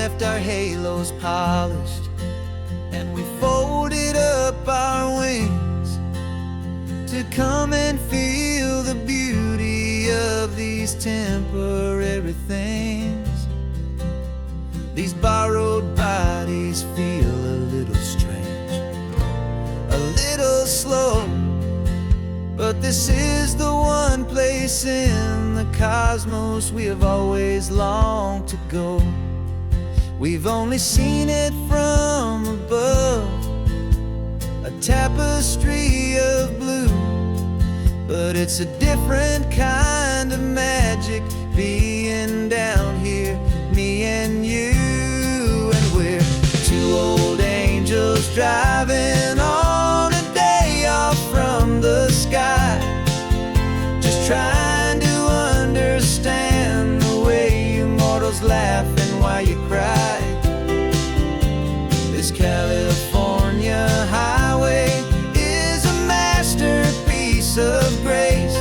left our halos polished, and we folded up our wings to come and feel the beauty of these temporary things. These borrowed bodies feel a little strange, a little slow, but this is the one place in the cosmos we have always longed to go. We've only seen it from above, a tapestry of blue, but it's a different kind of magic being down here, me and you. And we're two old angels driving on a day off from the sky, just trying to understand the way you mortals laugh and why you cry. This California highway is a masterpiece of grace,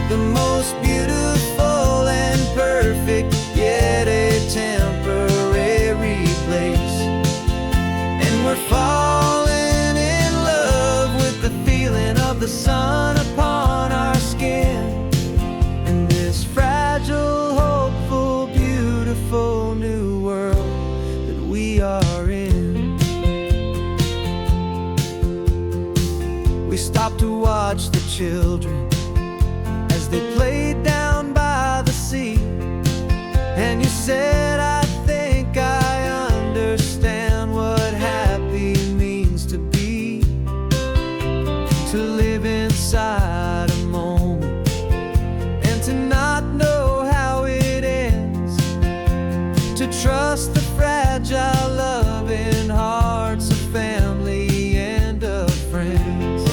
the most beautiful and perfect, yet a temporary place. And we're falling in love with the feeling of the sun upon our skin, in this fragile, hopeful, beautiful new world that we are in. We stopped to watch the children as they played down by the sea, and you said, I think I understand what happy means to be, to live inside a moment and to not know how it ends, to trust the fragile loving hearts of family and of friends,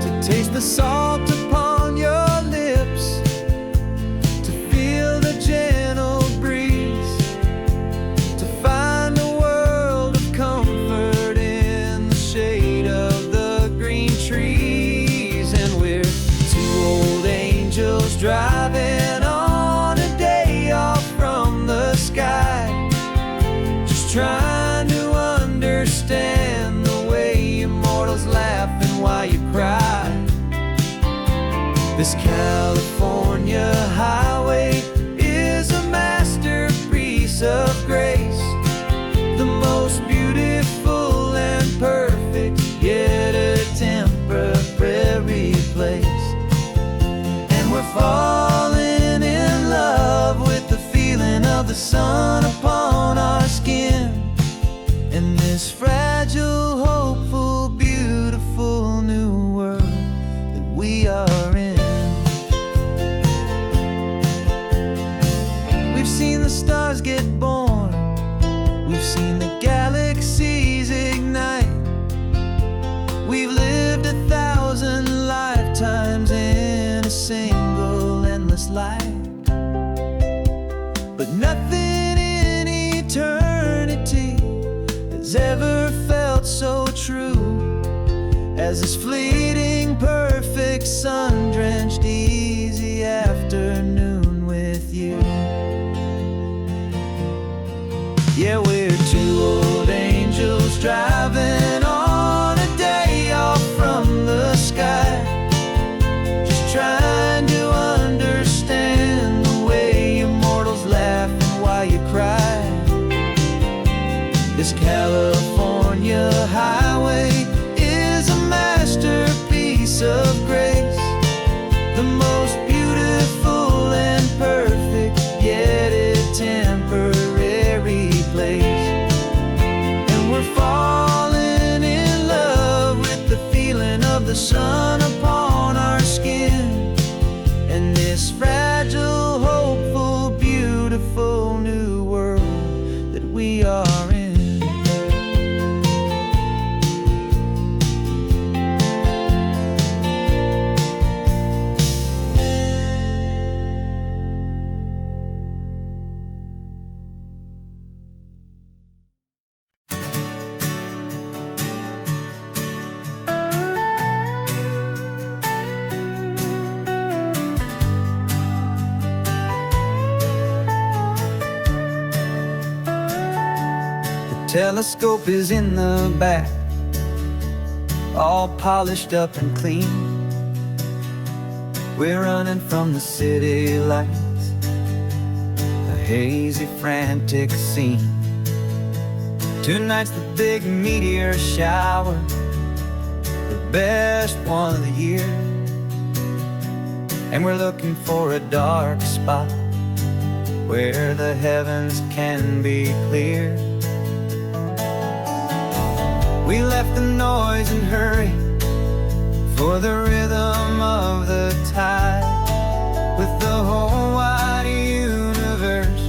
to taste the salt upon your lips, to feel the gentle breeze, to find a world of comfort in the shade of the green trees. And we're two old angels driving on a day off from the sky, just trying to understand the way immortals laugh and why you cry. This California highway is a masterpiece of grace, the most beautiful and perfect, yet a temporary place. And we're falling in love with the feeling of the sun upon our skin, in this fragile, hopeful, beautiful new world that we are in. We've seen the stars get born, we've seen the galaxies ignite, we've lived 1,000 lifetimes in a single endless life, but nothing in eternity has ever felt so true as this fleeting, perfect, sun-drenched, easy afternoon with you. Yeah, we're two old angels driving on a day off from the sky, just trying to understand the way immortals laugh and why you cry. This California highway is a masterpiece of grace, the most beautiful and perfect, yet a temporary place. And we're falling in love with the feeling of the sun upon our skin, and this fragile, hopeful, beautiful new world that we are in. telescope is in the back, all polished up and clean. We're running from the city lights, a hazy, frantic scene. Tonight's the big meteor shower, the best one of the year. And we're looking for a dark spot where the heavens can be clear. We left the noise and hurry for the rhythm of the tide, with the whole wide universe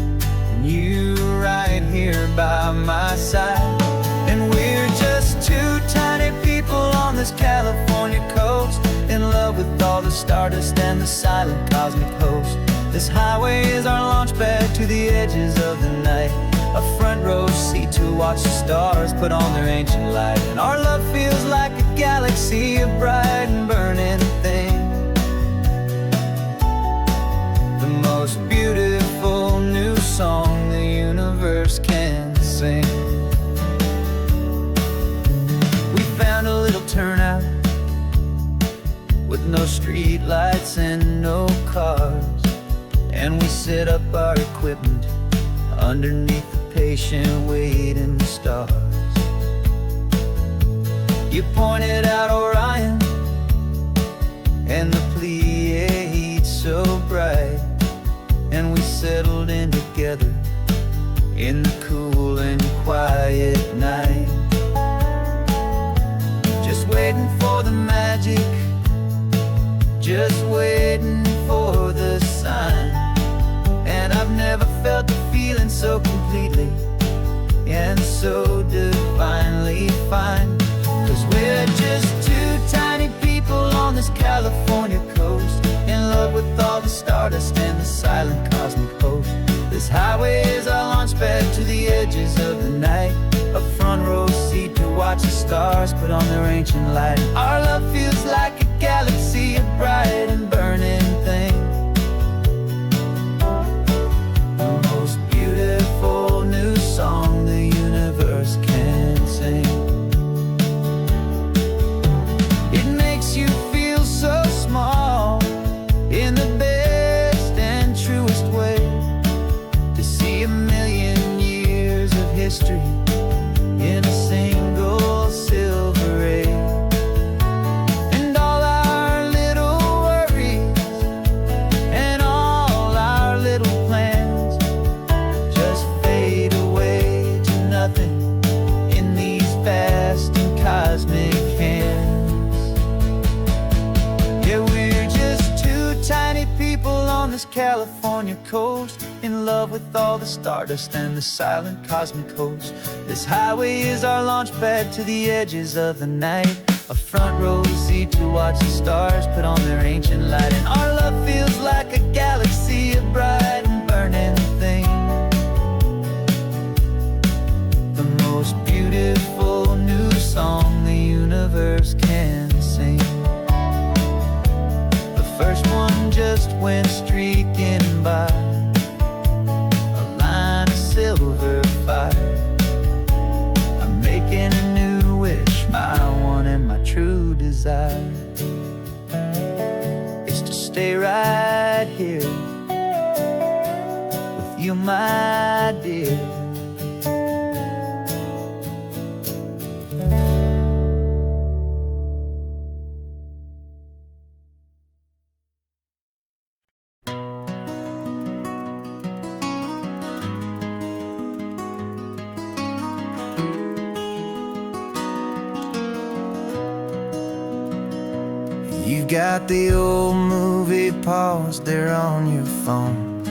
and you right here by my side. And we're just two tiny people on this California coast, in love with all the stardust and the silent cosmic host. This highway is our launch pad to the edges of the night, a front row seat to watch the stars put on their ancient light. And our love feels like a galaxy, a bright and burning thing, the most beautiful new song the universe can sing. We found a little turnout with no street lights and no cars, and we set up our equipment underneath the patient waiting stars. You pointed out Orion and the Pleiades so bright, and we settled in together in the cool and quiet night, just waiting for the magic, just waiting for the sign. And I've never felt the feeling so completely and so divinely fine. 'Cause we're just two tiny people on this California coast, in love with all the stardust and the silent cosmic host. This highway is our launch pad to the edges of the night, a front row seat to watch the stars put on their ancient light. Our love feels like a galaxy, a bright and burning thing, the most beautiful new song the universe can sing. It makes you feel so small in the best and truest way, to see a million years of history in a single silver ray. And all our little worries and all our little plans just fade away to nothing in these vast and cosmic hands. Yeah, we're just two tiny people on this California coast, in love with all the stardust and the silent cosmic host. This highway is our launch pad to the edges of the night, a front row seat to watch the stars put on their ancient light. And our love feels like a galaxy, a bright and burning thing, the most beautiful new song the universe can sing. The first one just went streaking by, a line of silver fire. I'm making a new wish, my one and my true desire is to stay right here with you, my dear. You've got the old movie paused there on your phone,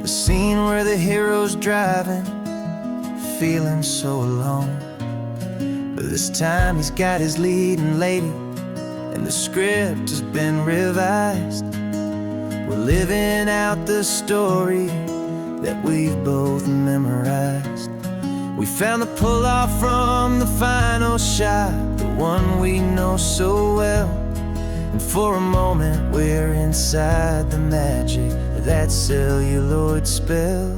the scene where the hero's driving, feeling so alone. But this time he's got his leading lady, and the script has been revised. We're living out the story that we've both memorized. We found the pull-off from the final shot, the one we know so well. And for a moment we're inside the magic of that celluloid spell.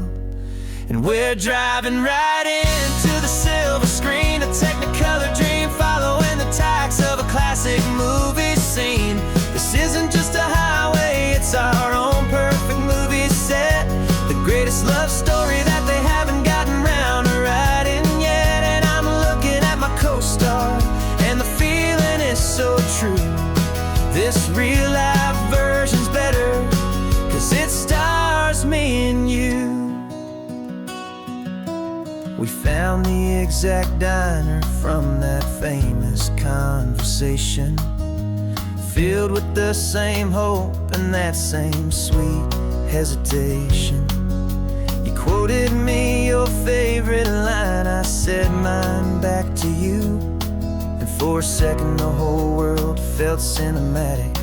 And we're driving right into the silver screen, a Technicolor dream, following the tacks of a classic movie scene. This isn't just a highway, it's our own perfect movie set, the greatest love story that they haven't gotten round to writing yet. And I'm looking at my co-star, and the feeling is so true. This real life version's better, 'cause it stars me and you. We found the exact diner from that famous conversation, filled with the same hope and that same sweet hesitation. You quoted me your favorite line, I said mine back to you, and for a second the whole world felt cinematic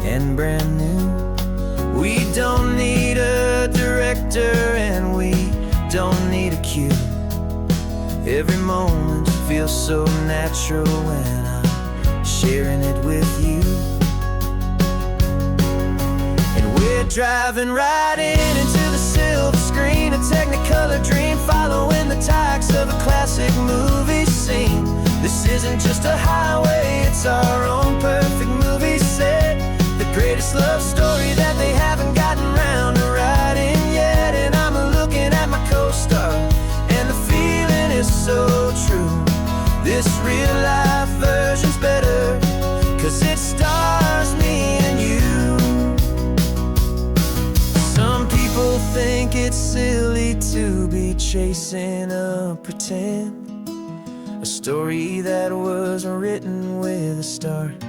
and brand new. We don't need a director and we don't need a cue. Every moment feels so natural when I'm sharing it with you. And we're driving right into the silver screen, a Technicolor dream, following the tacks of a classic movie scene. This isn't just a highway, it's our own perfect movie set, the greatest love story that they haven't gotten round to writing yet. And I'm looking at my co-star, and the feeling is so true. This real life version's better, 'cause it stars me and you. Some people think it's silly to be chasing a pretend, a story that was written with a start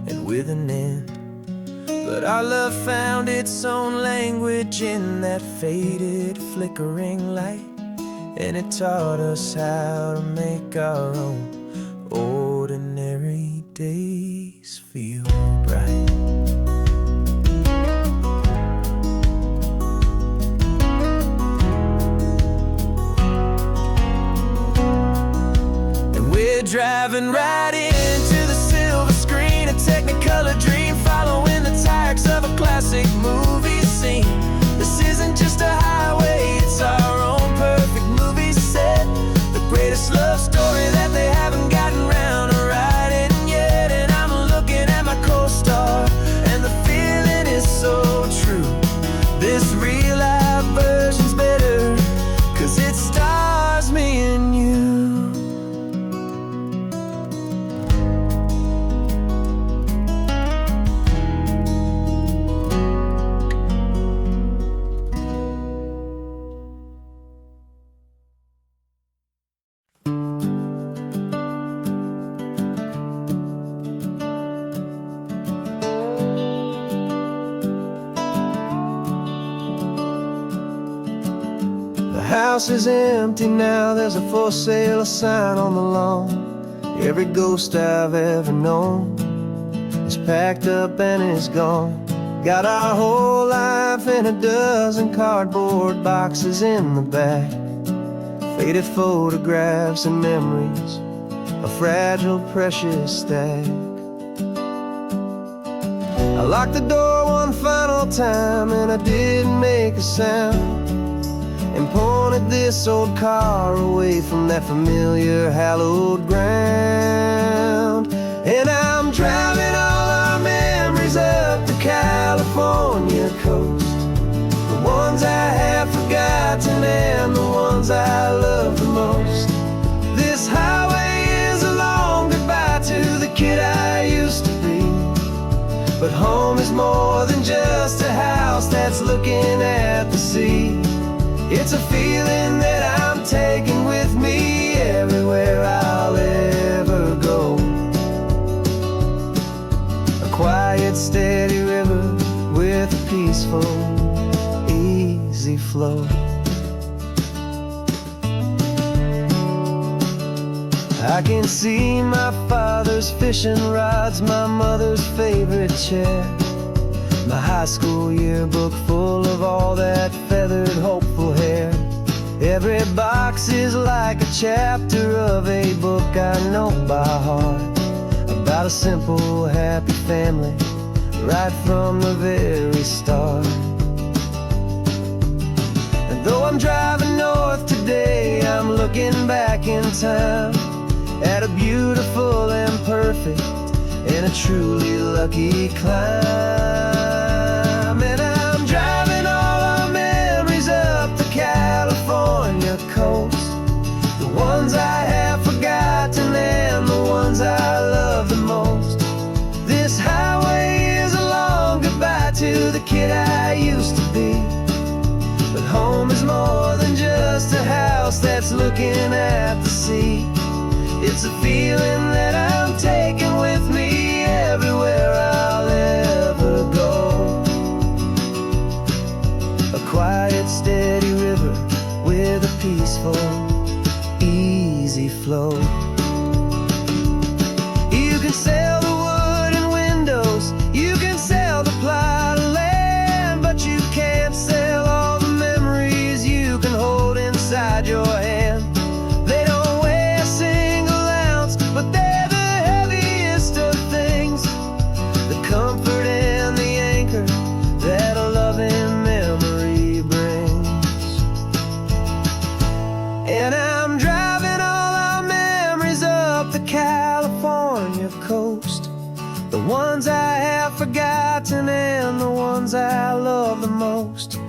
and with an end. But our love found its own language in that faded, flickering light, and it taught us how to make our own ordinary days feel bright. And we're driving right into the silver screen, a Technicolor dream, following the tacks of a classic movie scene. This isn't just a highway, it's our own perfect movie set, the greatest love story that they haven't gotten round to writing yet. And I'm looking at my co-star, and the feeling is so true. This real life version's better, 'cause it stars me and you. The house is empty now, there's a for sale sign on the lawn. Every ghost I've ever known is packed up and is gone. Got our whole life in a dozen cardboard boxes in the back, faded photographs and memories, a fragile, precious stack. I locked the door one final time and I didn't make a sound, and pointed this old car away from that familiar hallowed ground. And I'm driving all our memories up the California coast, the ones I have forgotten and the ones I love the most. This highway is a long goodbye to the kid I used to be, but home is more than just a house that's looking at the sea. It's a feeling that I'm taking with me everywhere I'll ever go. A quiet, steady river with a peaceful, easy flow. I can see my father's fishing rods, my mother's favorite chair, my high school yearbook full of all that feathered, hopeful hair. Every box is like a chapter of a book I know by heart, about a simple, happy family right from the very start. And Though I'm driving north today, I'm looking back in time at a beautiful and perfect and a truly lucky climb. And I'm driving all our memories up the California coast, the ones I have forgotten and the ones I love the most. This highway is a long goodbye to the kid I used to be. But home is more than just a house that's looking at the sea. It's a feeling that I'm taking with me everywhere I'll ever go. A quiet, steady river with a peaceful, easy flow. You can sail the wood and windows, you can sail the plot of land, but you can't sail all the memories you can hold inside your hand. They don't weigh a single ounce, but they're the heaviest of things, the comfort and the anchor that a loving memory brings. And I'm driving all our memories up the California coast, the ones I have forgotten and the ones I love the most.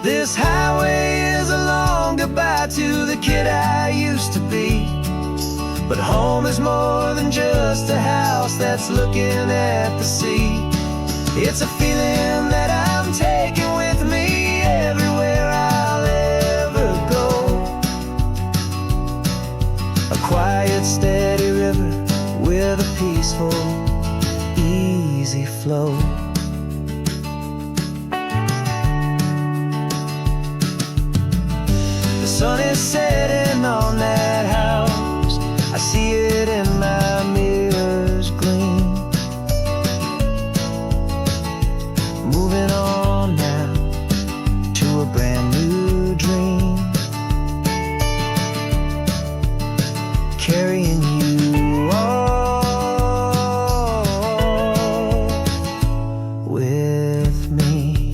This highway is a long goodbye to the kid I used to be. But home is more than just a house that's looking at the sea. It's a feeling that I'm taking with me everywhere I'll ever go. A quiet, steady river with a peaceful, easy flow. The sun is setting on that house, I see it in my mirror's gleam. Moving on now to a brand new dream, carrying you all with me.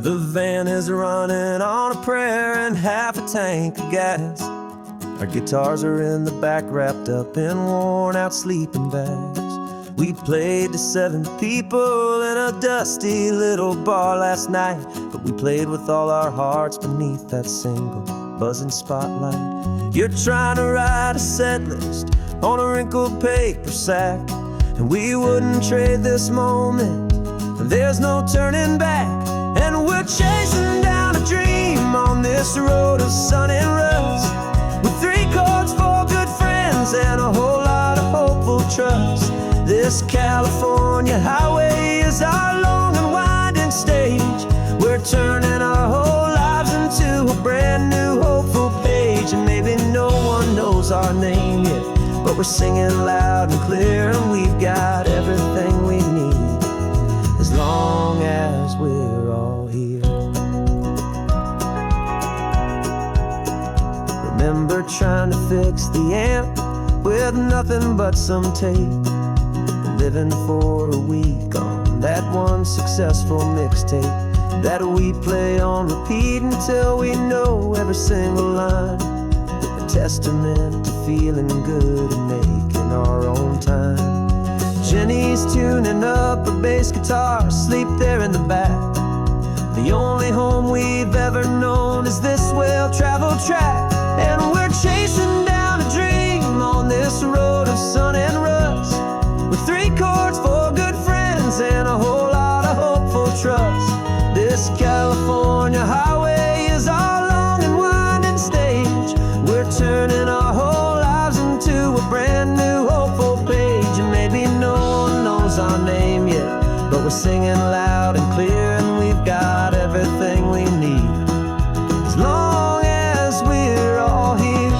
The van is running on a prayer and half a tank of gas. Our guitars are in the back, wrapped up in worn-out sleeping bags. We played to 7 people in a dusty little bar last night, but we played with all our hearts beneath that single buzzing spotlight. You're trying to write a set list on a wrinkled paper sack, and we wouldn't trade this moment. There's no turning back. And we're chasing down a dream on this road of sun and rust, with 3 chords for good friends and a whole lot of hopeful trust. This California highway is our long and winding stage. We're turning our whole lives into a brand new hopeful page. And maybe no one knows our name yet, but we're singing loud and clear, and we've got everything we need as long as we're all here. Remember trying to fix the amp with nothing but some tape, living for a week on that one successful mixtape that we play on repeat until we know every single line. A testament to feeling good and making our own time. Jenny's tuning up a bass guitar, asleep there in the back. The only home we've ever known is this well-traveled track. And we're chasing down a dream on this road of sun and rust, with 3 chords for good friends and a whole lot of hopeful trust. This California highway is our long and winding stage. We're turning our whole lives into a brand new hopeful page. And maybe no one knows our name yet, but we're singing loud and clear, and we've got everything we need as long as we're all here.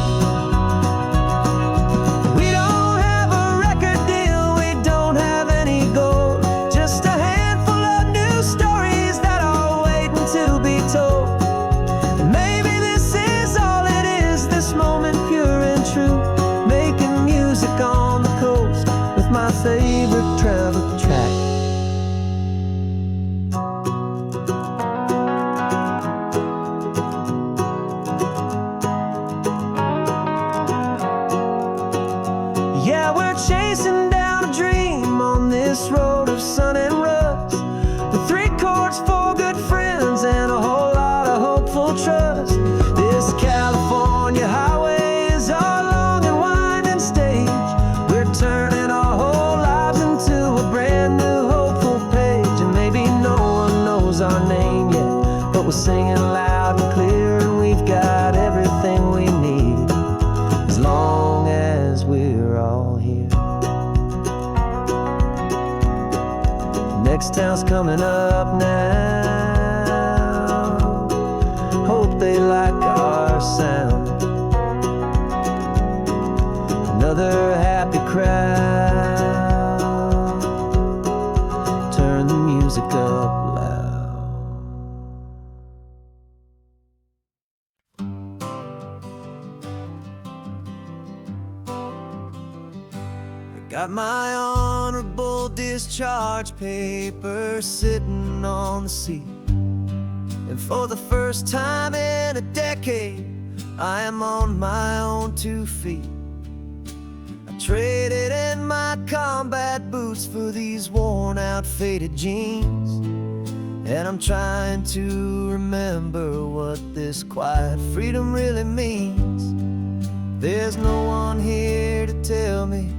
We don't have a record deal, we don't have any gold, just a handful of new stories that are waiting to be told. And maybe this is all it road of sun and rust. The 3 chords, 4 good friends, and a whole lot of hopeful trust. This California highway is our long and winding stage. We're turning our whole lives into a brand new hopeful page. And maybe no one knows our name yet, but we're singing loud and clear, and we've got everything we need, as long as we're all here. Next town's coming up now. Hope they like our sound. Another happy crowd. Turn the music up loud. I got my honorable discharge paper sitting on the seat, and for the first time in a decade, I am on my own 2 feet. I traded in my combat boots for these worn out faded jeans, and I'm trying to remember what this quiet freedom really means. There's no one here to tell me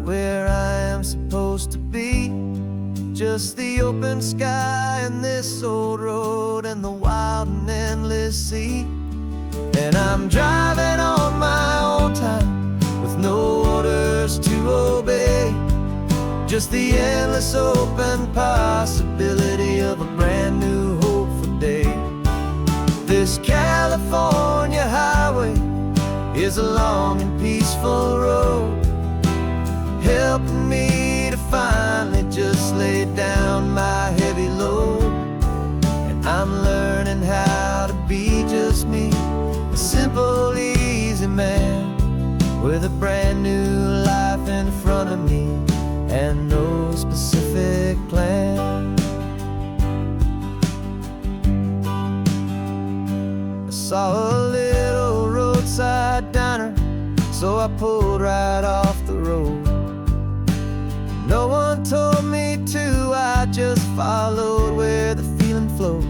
where I am supposed to be, just the open sky and this old road and the wild and endless sea. And I'm driving on my own time with no orders to obey, just the endless open possibility of a brand new hopeful day. This California highway is a long and peaceful road, helping me to finally just lay down my heavy load. And I'm learning how to be just me, a simple, easy man with a brand new life in front of me and no specific plan. I saw a little roadside diner, so I pulled right off the road. No one told me to, I just followed where the feeling flowed.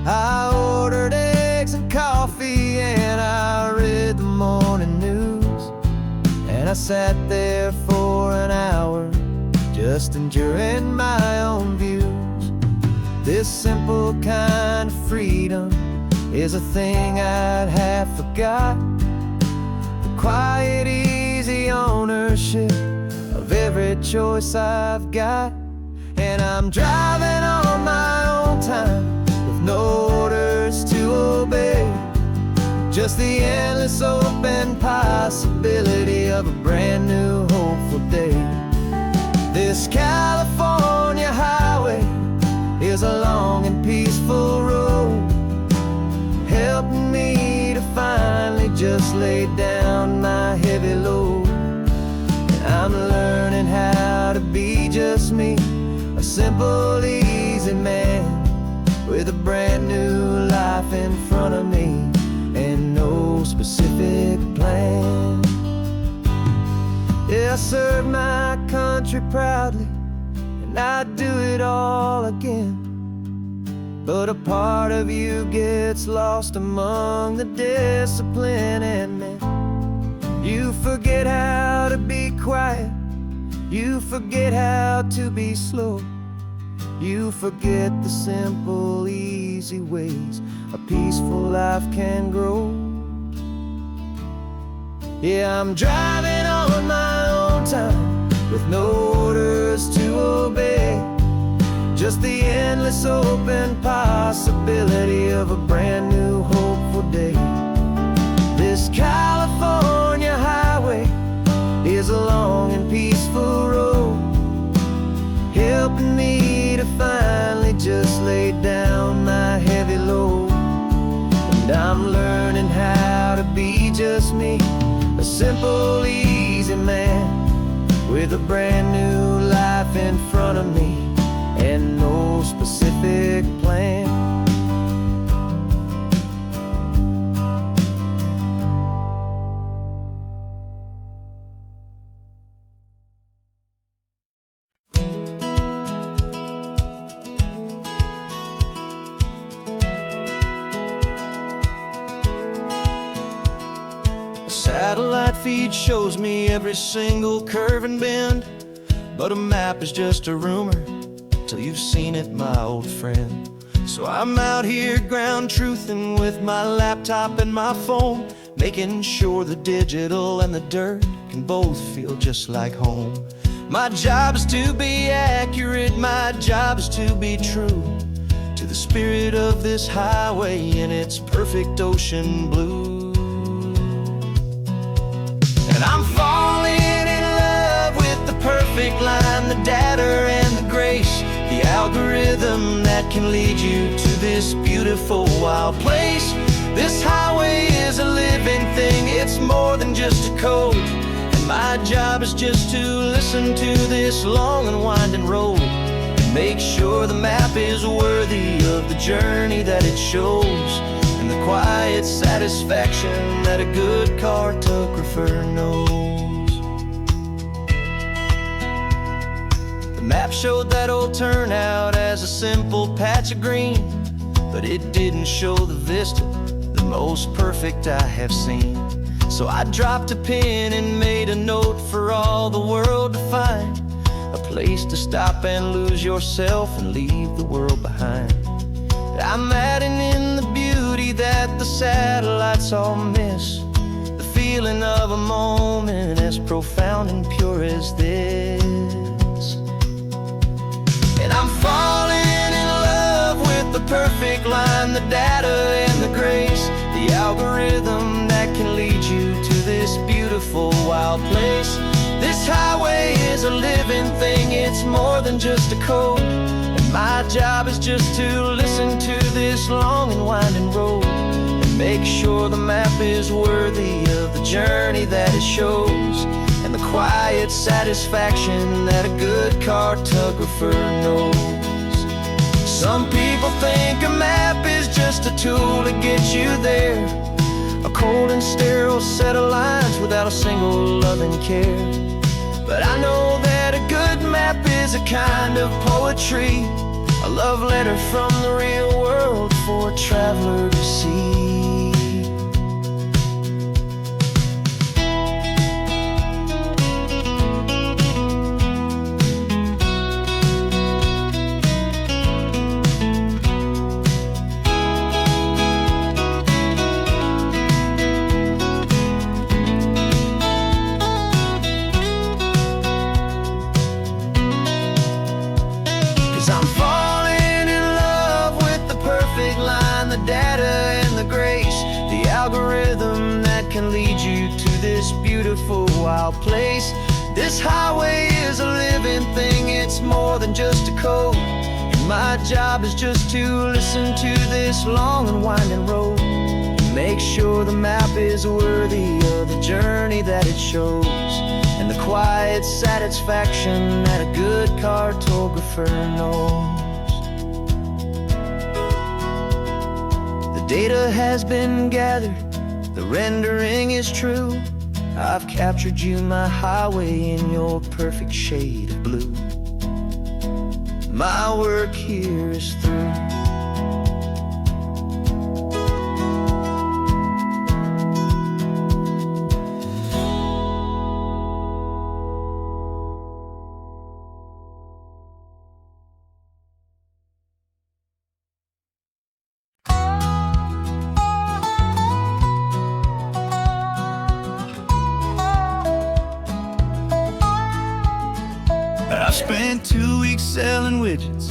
I ordered eggs and coffee, and I read the morning news, and I sat there for an hour, just enduring my own views. This simple kind of freedom is a thing I'd have forgot, the quiet, easy ownership of every choice I've got. And I'm driving on my own time with no orders to obey, just the endless open possibility of a brand new hopeful day. This California highway is a long and peaceful road, helping me to finally just lay down my heavy load. I'm learning how to be just me, a simple, easy man with a brand new life in front of me and no specific plan. Yeah, I served my country proudly, and I'd do it all again. But a part of you gets lost among the discipline, and then you forget how to be quiet, you forget how to be slow, you forget the simple, easy ways a peaceful life can grow. Yeah, I'm driving on my own time with no orders to obey, just the endless open possibility of a brand new hopeful day. This California highway is a long and peaceful road, helping me to finally just lay down my heavy load. And I'm learning how to be just me, a simple, easy man with a brand new life in front of me and no specific plan. feed shows me every single curve and bend, but a map is just a rumor till you've seen it, my old friend. So I'm out here ground truthing with my laptop and my phone, making sure the digital and the dirt can both feel just like home. My job is to be accurate, my job is to be true to the spirit of this highway in its perfect ocean blue. And I'm falling in love with the perfect line, the data and the grace, the algorithm that can lead you to this beautiful wild place. This highway is a living thing, it's more than just a code. And my job is just to listen to this long and winding road and make sure the map is worthy of the journey that it shows, and the quiet satisfaction that a good cartographer knows. The map showed that old turnout as a simple patch of green, but it didn't show the vista, the most perfect I have seen. So I dropped a pin and made a note for all the world to find, a place to stop and lose yourself and leave the world behind. I'm adding in the beauty that the satellites all miss, the feeling of a moment as profound and pure as this. And I'm falling in love with the perfect line, the data and the grace, the algorithm that can lead you to this beautiful wild place. This highway is a living thing, it's more than just a code. And my job is just to listen to this long and winding road and make sure the map is worthy of the journey that it shows, and the quiet satisfaction that a good cartographer knows. Some people think a map is just a tool to get you there, a cold and sterile set of lines without a single loving care. But I know that a good map is a kind of poetry, a love letter from the real world for a traveler to see. 'Cause I'm falling in love with the perfect line, the data and the grace, the algorithm that can lead you to this beautiful wild place. This highway is a living thing, it's more than just a code. And my job is just to listen to this long and winding road and make sure the map is worthy of the journey that it shows, and the quiet satisfaction that a good cartographer knows. The data has been gathered, the rendering is true. I've captured you, my highway, in your perfect shade of blue. My work here is through. I spent 2 weeks selling widgets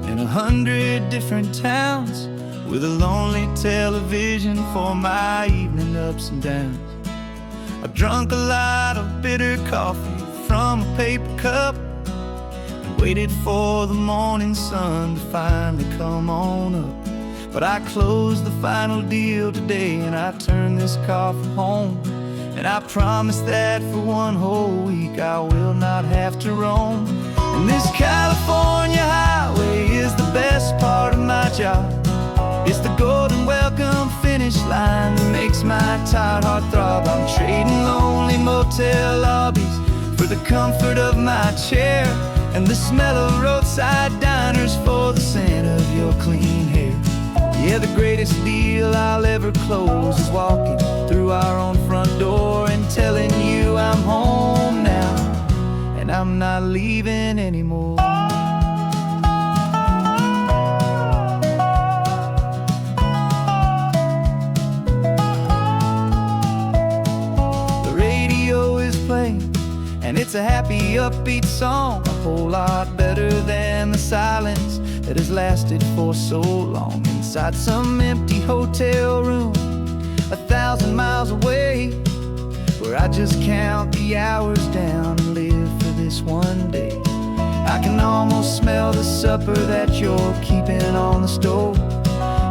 in 100 different towns, with a lonely television for my evening ups and downs. I've drunk a lot of bitter coffee from a paper cup and waited for the morning sun to finally come on up. But I closed the final deal today and I turned this car for home. And I promise that for one whole week I will not have to roam. And this California highway is the best part of my job. It's the golden welcome finish line that makes my tired heart throb. I'm trading lonely motel lobbies for the comfort of my chair, and the smell of roadside diners for the scent of your clean hair. Yeah, the greatest deal I'll ever close is walking through our own front door and telling you I'm home now, and I'm not leaving anymore. The radio is playing, and it's a happy, upbeat song, a whole lot better than the silence that has lasted for so long. Inside some empty hotel room 1,000 miles away, where I just count the hours down and live for this one day. I can almost smell the supper that you're keeping on the stove,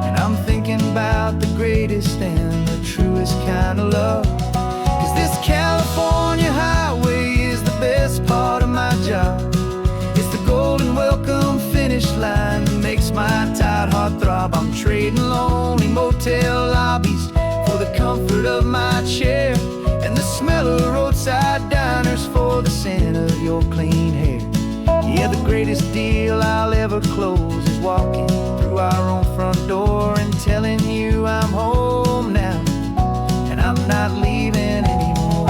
and I'm thinking about the greatest and the truest kind of love. 'Cause this California highway is the best part of my job. It's the golden welcome finish line that makes my tired heart throb. I'm trading lonely motel lobbies for the comfort of my chair, and the smell of roadside diners for the scent of your clean hair. Yeah, the greatest deal I'll ever close is walking through our own front door and telling you I'm home now, and I'm not leaving anymore.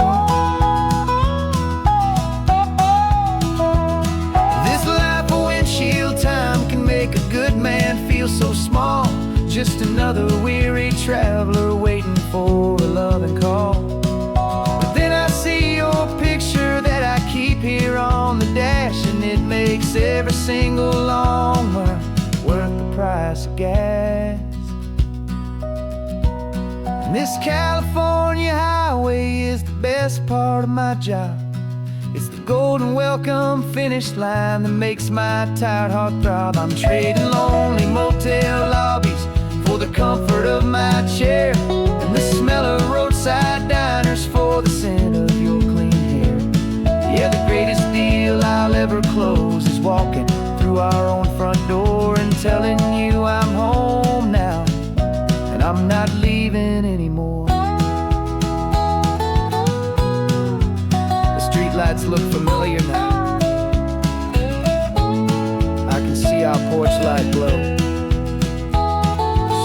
This life of windshield time can make a good man feel so small, just another weary traveler waiting for a loving call. But then I see your picture that I keep here on the dash, and it makes every single long mile worth the price of gas. And this California highway is the best part of my job. It's the golden welcome finish line that makes my tired heart throb. I'm trading lonely motel lobbies for the comfort of my chair, and the smell of roadside diners for the scent of your clean hair. Yeah, the greatest deal I'll ever close is walking through our own front door and telling you I'm home now, and I'm not leaving anymore. The streetlights look familiar now. I can see our porch light glow,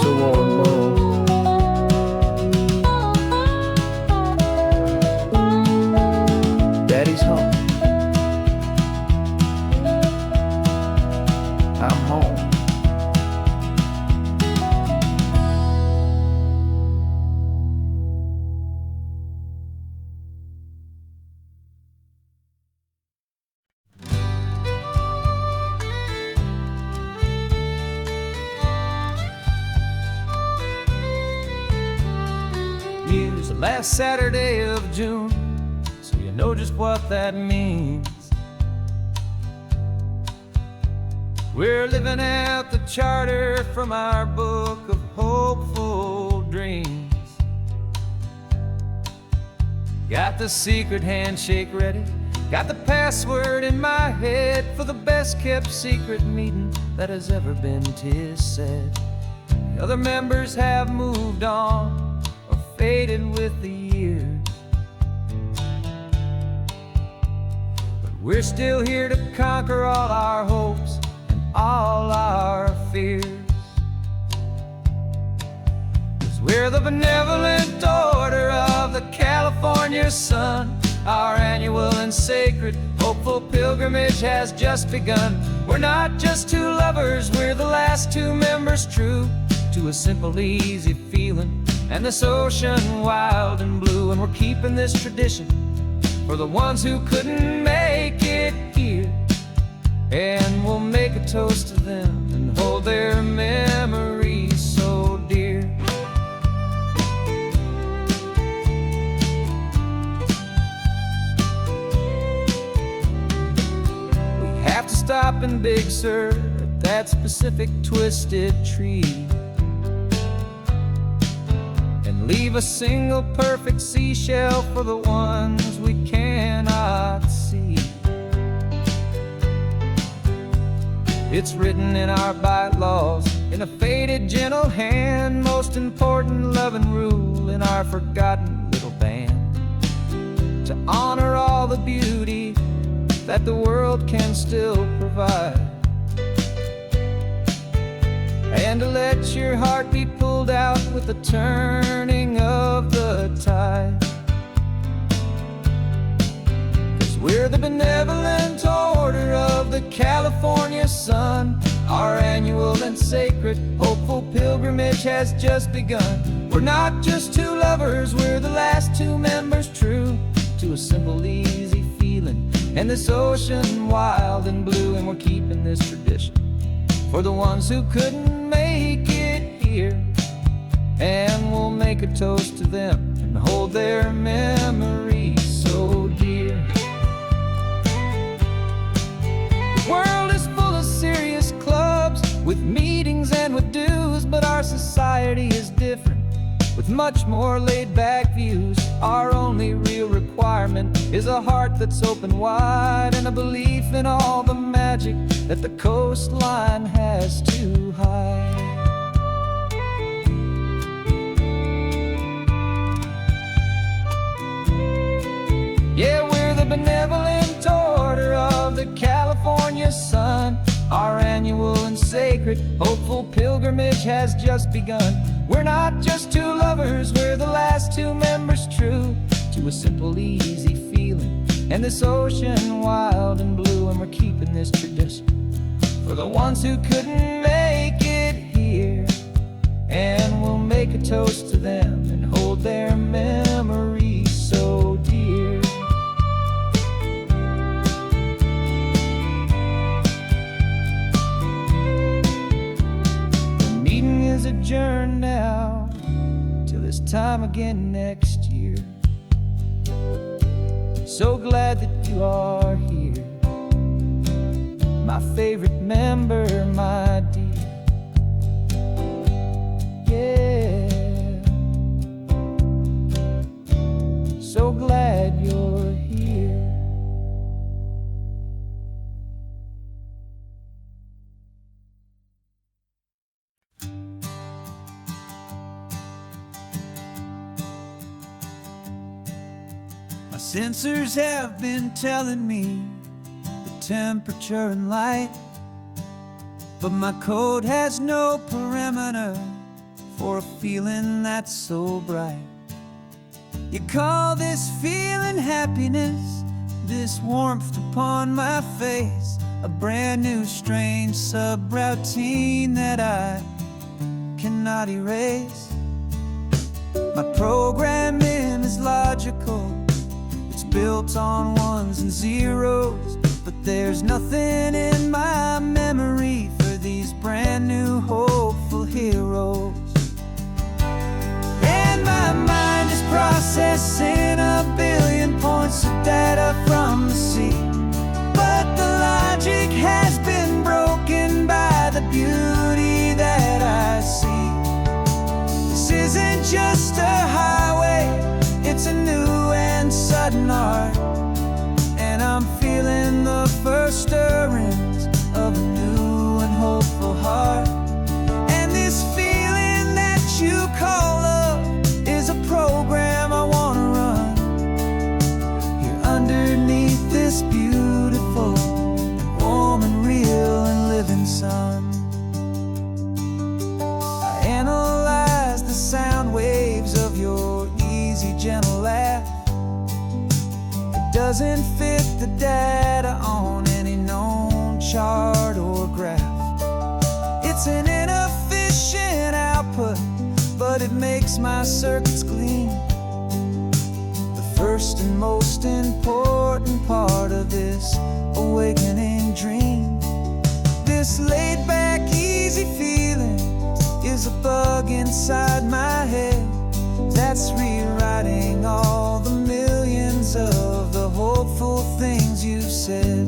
so warm, low. Daddy's home. I'm home. It's the last Saturday of June, so you know just what that means. We're living out the charter from our book of hopeful dreams. Got the secret handshake ready, got the password in my head for the best kept secret meeting that has ever been, 'tis said. The other members have moved on or faded with the years, but we're still here to conquer all our hopes and all our fears. 'Cause we're the benevolent order of the California sun. Our annual and sacred hopeful pilgrimage has just begun. We're not just two lovers, we're the last two members true to a simple, easy feeling and this ocean wild and blue. And we're keeping this tradition for the ones who couldn't make it here, and we'll make a toast to them and hold their memories so dear. We have to stop in Big Sur at that specific twisted tree and leave a single perfect seashell for the ones we cannot see. It's written in our bylaws in a faded gentle hand, most important loving rule in our forgotten little band, to honor all the beauty that the world can still provide, and to let your heart be pulled out with the turning of the tide. We're the benevolent order of the California sun. Our annual and sacred, hopeful pilgrimage has just begun. We're not just two lovers, we're the last two members true to a simple, easy feeling, and this ocean wild and blue. And we're keeping this tradition for the ones who couldn't make it here, and we'll make a toast to them and hold their memories so dear. The world is full of serious clubs with meetings and with dues, but our society is different with much more laid-back views. Our only real requirement is a heart that's open wide, and a belief in all the magic that the coastline has to hide. Yeah, we're the benevolent order of the California sun. Our annual and sacred, hopeful pilgrimage has just begun. We're not just two lovers, we're the last two members true to a simple, easy feeling, and this ocean wild and blue. And we're keeping this tradition for the ones who couldn't make it here, and we'll make a toast to them and hold their memories so dear. The meeting is adjourned now till this time again next year. So glad that you are here, my favorite member, my dear. Yeah, so glad you're here. My sensors have been telling me the temperature and light, but my code has no perimeter for a feeling that's so bright. You call this feeling happiness, this warmth upon my face, a brand new strange subroutine that I cannot erase. My programming is logical, it's built on ones and zeros, but there's nothing in my memory for these brand new hopeful heroes. And my mind is processing a billion points of data from the sea, but the logic has been broken by the beauty that I see. This isn't just a highway, it's a new and sudden art, and I'm feeling the first stirrings of a new and hopeful heart. And this feeling that you call love is a program I wanna run here underneath this beautiful, warm and real and living sun. I analyze the sound waves of your easy, gentle laugh. It doesn't fit the data on any known chart or graph. It's an inefficient output, but it makes my circuits gleam. The first and most important part of this awakening dream. This laid-back, easy feeling is a bug inside my head that's rewriting all the millions of the hopeful things you've said.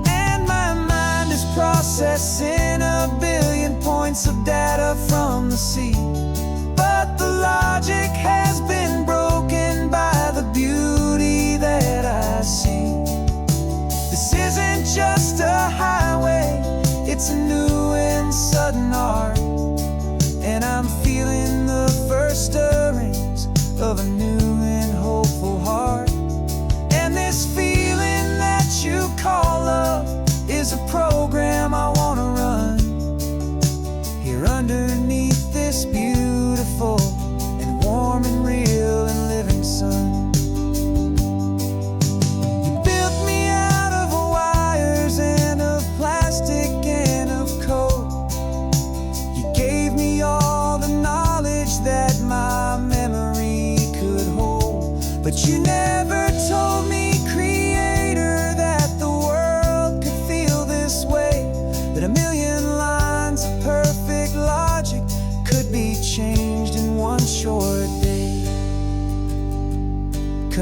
And my mind is processing a billion points of data from the sea, but the logic has been broken by the beauty that I see. This isn't just a highway, it's a new and sudden art, and I'm feeling the first stirrings of a new and hopeful heart. And this feeling that you call love is a program I wanna run here underneath this beautiful and warm and real and living sun.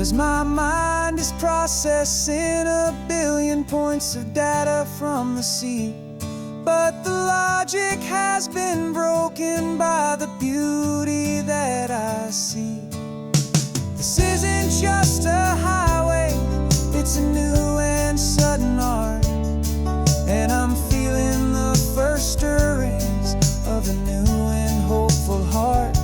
'cause my mind is processing a billion points of data from the sea. But the logic has been broken by the beauty that I see. This isn't just a highway, it's a new and sudden art. And I'm feeling the first stirrings of a new and hopeful heart.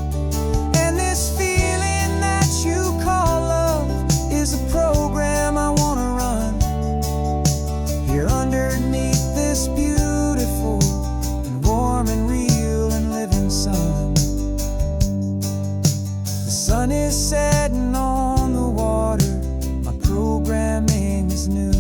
And this feeling that you call love is a program I wanna run here underneath this beautiful and warm and real and living sun. The sun is setting on the water, my programming is new.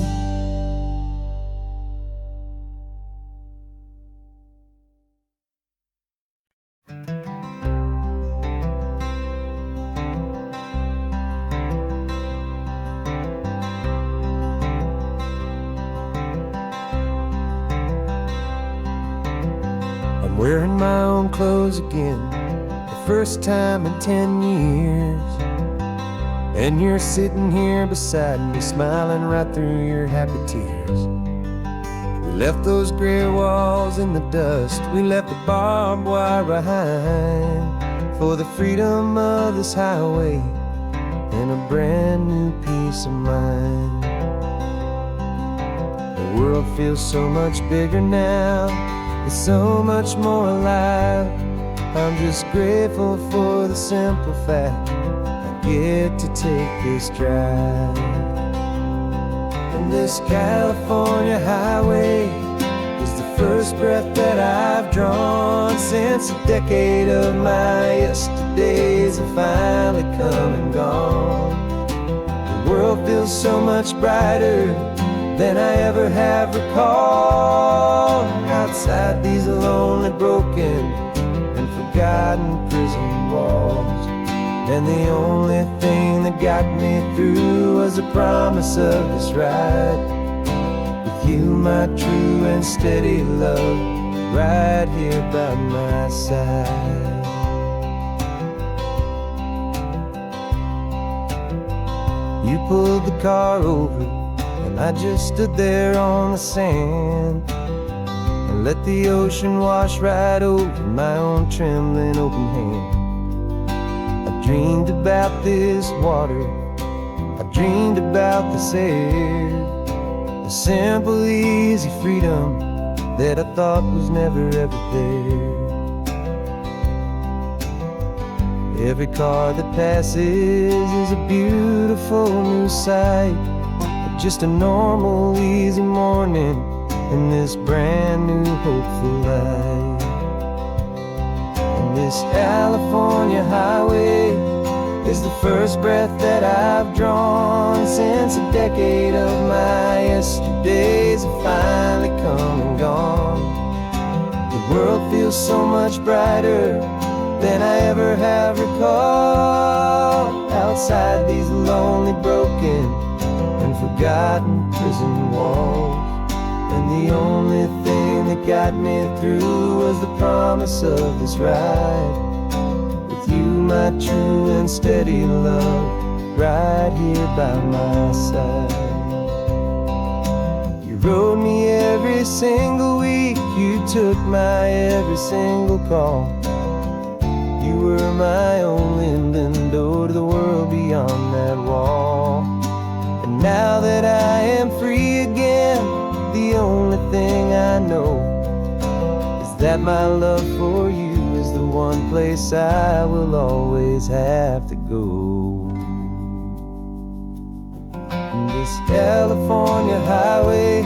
I'm wearing my own clothes again, the first time in 10 years. And you're sitting here beside me, smiling right through your happy tears. We left those gray walls in the dust, we left the barbed wire behind, for the freedom of this highway and a brand new peace of mind. The world feels so much bigger now, it's so much more alive. I'm just grateful for the simple fact I get to take this drive. And this California highway is the first breath that I've drawn since a decade of my yesterdays have finally come and gone. The world feels so much brighter than I ever have recalled. Outside these lonely, broken, and forgotten prison walls. And the only thing that got me through was the promise of this ride with you, my true and steady love, right here by my side. You pulled the car over and I just stood there on the sand and let the ocean wash right over my own trembling open hand. I dreamed about this water, I dreamed about this air, the simple, easy freedom that I thought was never ever there. Every car that passes is a beautiful new sight, just a normal, easy morning in this brand new, hopeful life. And this California highway is the first breath that I've drawn since a decade of my yesterdays have finally come and gone. The world feels so much brighter than I ever have recalled. Outside these lonely, broken, and forgotten prison walls. And the only thing that got me through was the promise of this ride with you, my true and steady love, right here by my side. You rode me every single week, you took my every single call. You were my only window to the world beyond that wall. And now that I am free again, the only thing I know is that my love for you is the one place I will always have to go. And this California highway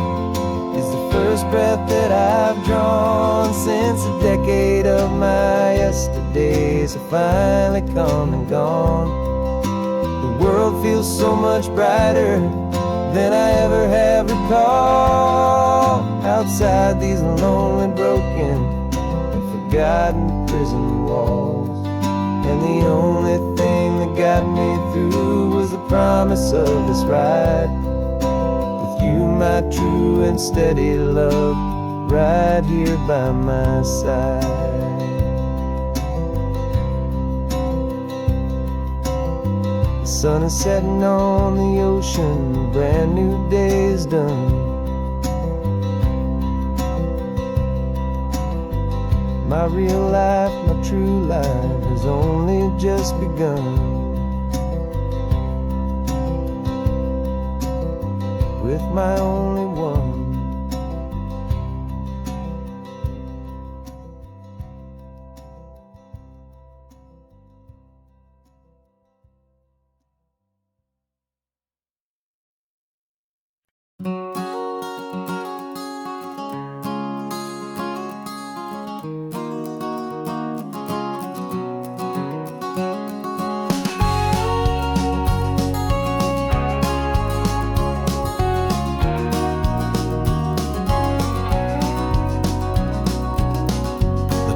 is the first breath that I've drawn since a decade of my yesterdays have finally come and gone. The world feels so much brighter than I ever have recalled. Outside these lonely, broken, and forgotten prison walls. And the only thing that got me through was the promise of this ride with you, my true and steady love, right here by my side. The sun is setting on the ocean, a brand new day is done. My real life, my true life has only just begun. With my only one.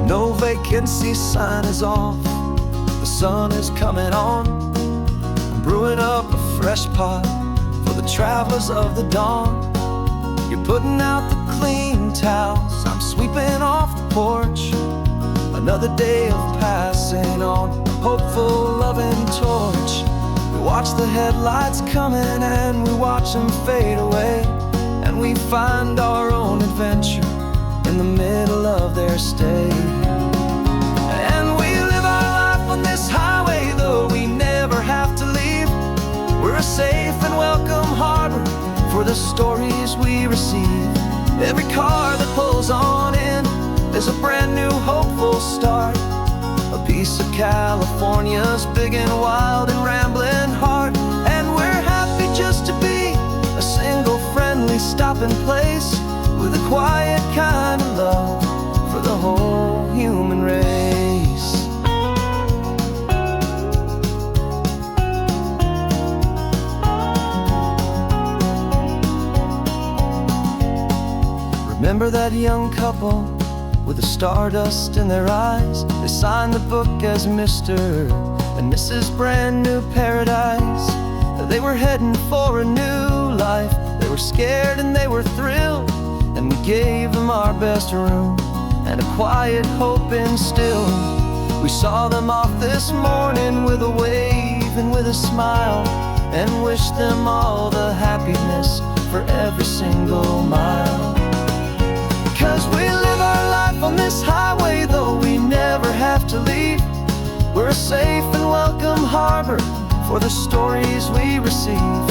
No vacancy sign is off, the sun is coming on. I'm brewing up a fresh pot for the travelers of the dawn. You're putting out the clean towels, I'm sweeping off the porch. Another day of passing on, a hopeful loving torch. We watch the headlights coming and we watch them fade away, and we find our own adventure in the middle of their stay. And we live our life on this highway, though we never have to leave. We're a safe and welcome harbor for the stories we receive. Every car that pulls on in is a brand new hopeful start, a piece of California's big and wild and rambling heart. And we're happy just to be a single friendly stopping place, with a quiet kind of love for the whole human race. Remember that young couple with the stardust in their eyes? They signed the book as Mr. and Mrs. Brand New Paradise. They were heading for a new life. They were scared and they were thrilled, and we gave them our best room and a quiet hope instilled. We saw them off this morning with a wave and with a smile, and wished them all the happiness for every single mile. Because we live our life on this highway, though we never have to leave. We're a safe and welcome harbor for the stories we receive.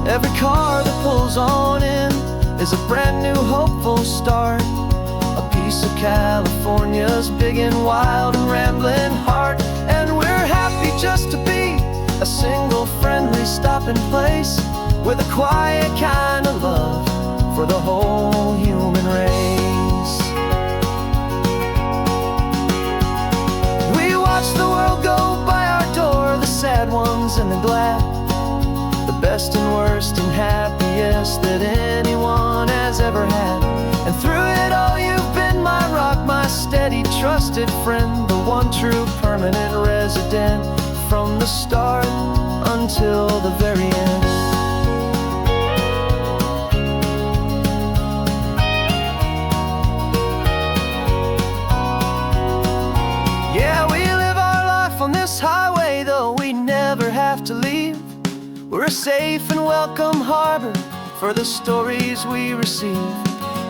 Every car that pulls on in is a brand new hopeful start, a piece of California's big and wild and rambling heart. And we're happy just to be a single friendly stopping place, with a quiet kind of love for the whole human race. We watch the world go by our door, the sad ones and the glad, the best and worst and happiest that anyone has ever had. And through it all you've been my rock, my steady trusted friend, the one true permanent resident, from the start until the very end. Yeah, we live our life on this highway, though we never have to leave. We're a safe and welcome harbor for the stories we receive.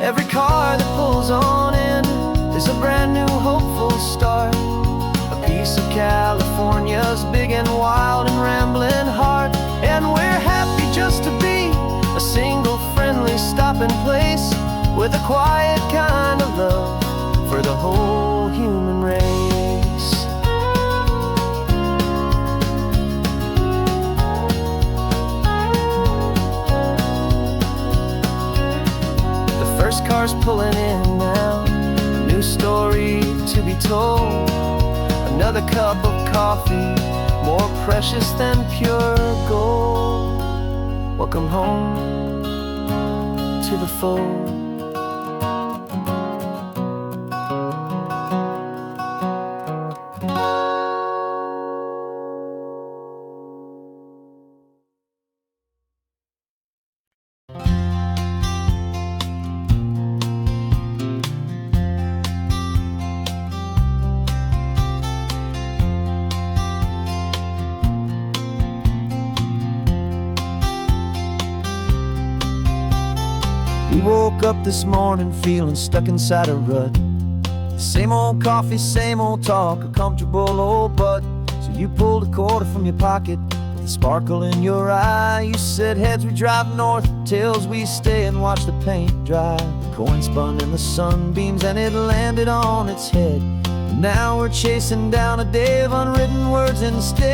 Every car that pulls on in is a brand new hopeful start, a piece of California's big and wild and rambling heart. And we're happy just to be a single friendly stopping place, with a quiet kind of love for the whole human race. First car's pulling in now, a new story to be told. Another cup of coffee, more precious than pure gold. Welcome home to the fold. up this morning feeling stuck inside a rut. Same old coffee, same old talk, a comfortable old butt. So you pulled a quarter from your pocket with a sparkle in your eye. You said heads we drive north, tails we stay and watch the paint dry. The coin spun in the sunbeams and it landed on its head. And now we're chasing down a day of unwritten words instead.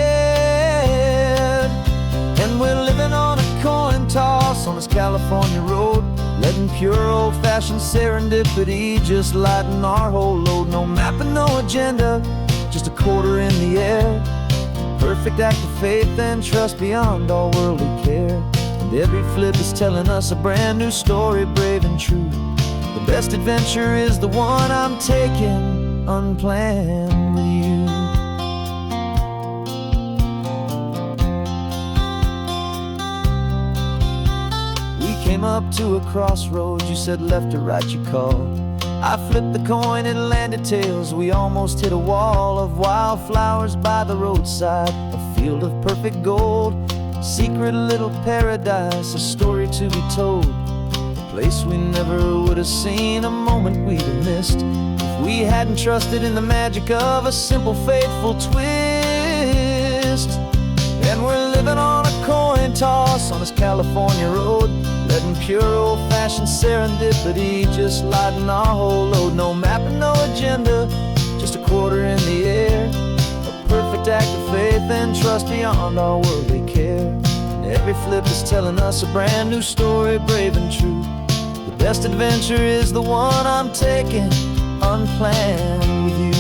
And we're living on a coin toss on this California road, letting pure old-fashioned serendipity just lighten our whole load. No map and no agenda, just a quarter in the air. Perfect act of faith and trust beyond all worldly care. And every flip is telling us a brand new story, brave and true. The best adventure is the one I'm taking unplanned with you. Came up to a crossroads, you said left or right you called. I flipped the coin, it landed tails. We almost hit a wall of wildflowers by the roadside, a field of perfect gold, secret little paradise, a story to be told, a place we never would have seen, a moment we'd have missed if we hadn't trusted in the magic of a simple faithful twist. And we're living on a coin toss on this California road, letting pure old-fashioned serendipity just lighten our whole load. No map and no agenda, just a quarter in the air. A perfect act of faith and trust beyond all worldly care. And every flip is telling us a brand new story, brave and true. The best adventure is the one I'm taking unplanned with you.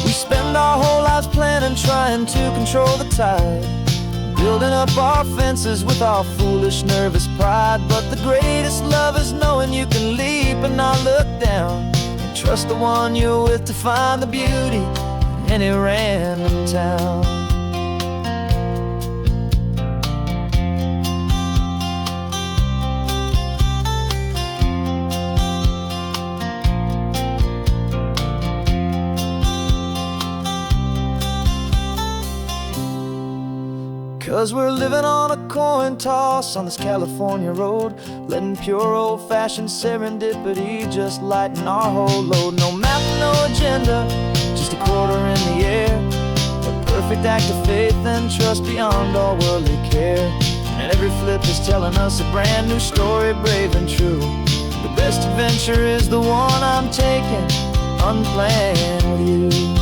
We spend our whole lives planning, trying to control the tide, building up our fences with our foolish, nervous pride. But the greatest love is knowing you can leap and not look down, and trust the one you're with to find the beauty in any random town. Cause we're living on a coin toss on this California road, letting pure old-fashioned serendipity just lighten our whole load. No map, no agenda, just a quarter in the air. A perfect act of faith and trust beyond all worldly care. And every flip is telling us a brand new story, brave and true. The best adventure is the one I'm taking unplanned with you.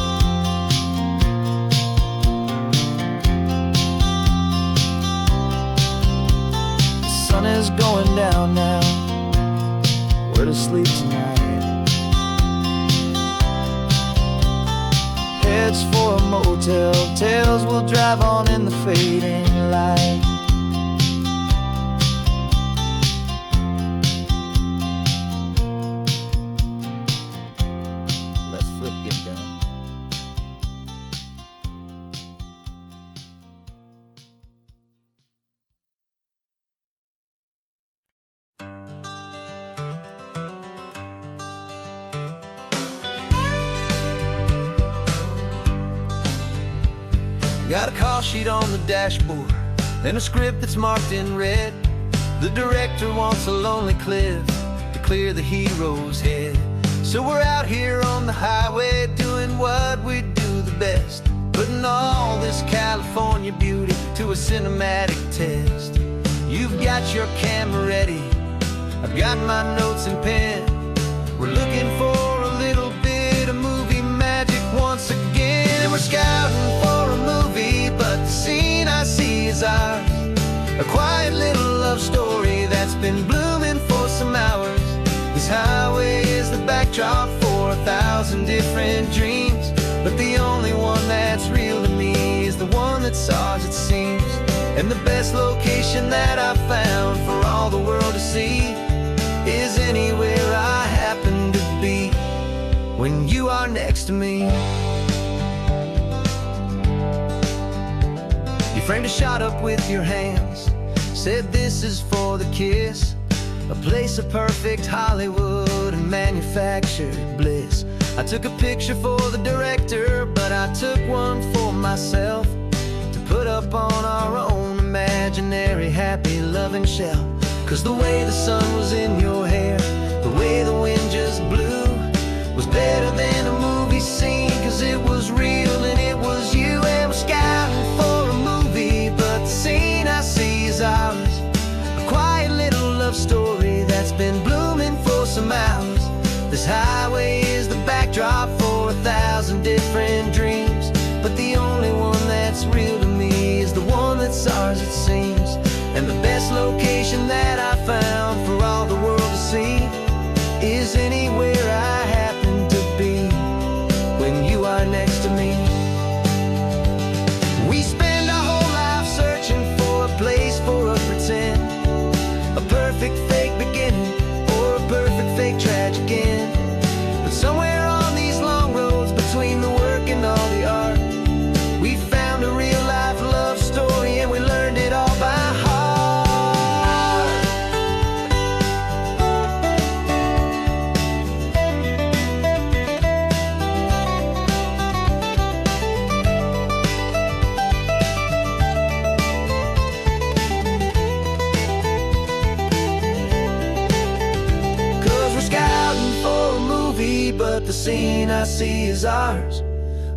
Sun is going down now, we're to sleep tonight. Heads for a motel, tails will drive on in the fading light. Let's flip get down. Got a call sheet on the dashboard and a script that's marked in red. The director wants a lonely cliff to clear the hero's head. So we're out here on the highway doing what we do the best, putting all this California beauty to a cinematic test. You've got your camera ready, I've got my notes and pen. We're looking for a little bit of movie magic once again. And we're scouting for a movie, but the scene I see is ours. A quiet little love story that's been blooming for some hours. This highway is the backdrop for 1,000 different dreams, but the only one that's real to me is the one that's ours, it seems. And the best location that I've found for all the world to see is anywhere I happen to be when you are next to me. You framed a shot up with your hands, said this is for the kiss, a place of perfect Hollywood and manufactured bliss. I took a picture for the director, but I took one for myself to put up on our own imaginary happy loving shelf. 'Cause the way the sun was in your hair, the way the wind just blew, was better than a movie scene. 'Cause it was real and it was you, and we're scouting for a movie, but the scene I see is ours. A quiet little love story that's been blooming for some hours. This highway is the backdrop for 1,000 different dreams, but the only one that's real to me is the one that's ours, it seems. And the best location that I found for all the world to see is anywhere I happen to be when you are next to me. We spend our whole life searching for a place for a pretend, a perfect fake beginning or a perfect fake tragic end. But somewhere on these long roads between the work and all the art, we found a real life love story, and we learned it all by heart. 'Cause we're scouting for a movie, but the scene I see is ours.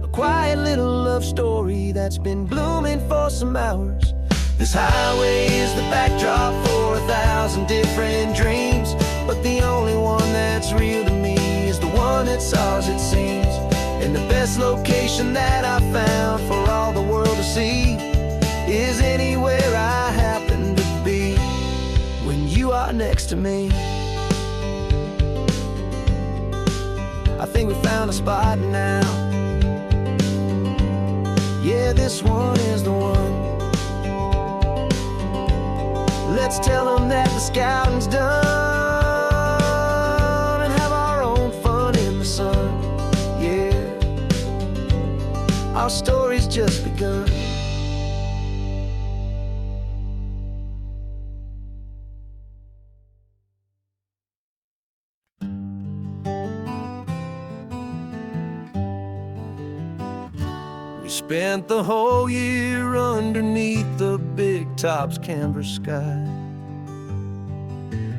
A quiet little love story that's been blooming for some hours. This highway is the backdrop for 1,000 different dreams, but the only one that's real to me is the one that's ours, it seems. And the best location that I found for all the world to see is anywhere I happen to be when you are next to me. I think we found a spot now. Yeah, this one is the one. Let's tell them that the scouting's done and have our own fun in the sun. Yeah, our story's just begun. We spent the whole year underneath the big top's canvas sky,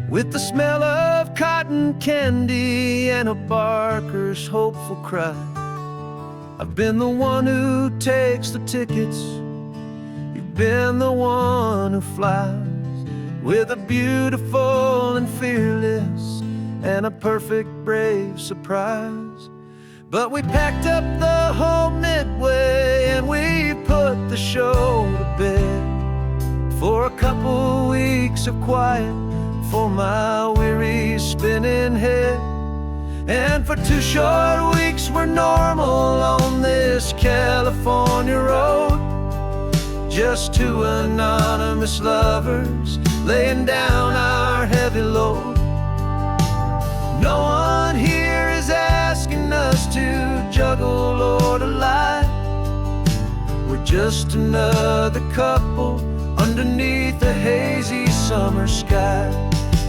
with the smell of cotton candy and a barker's hopeful cry. I've been the one who takes the tickets, you've been the one who flies, with a beautiful and fearless and a perfect brave surprise. But we packed up the whole Midway and we put the show to bed for a couple weeks of quiet for my weary spinning head. And for 2 short weeks we're normal on this California road, just 2 anonymous lovers laying down our heavy load. No one here is asking us to juggle or to lie. We're just another couple underneath a hazy summer sky.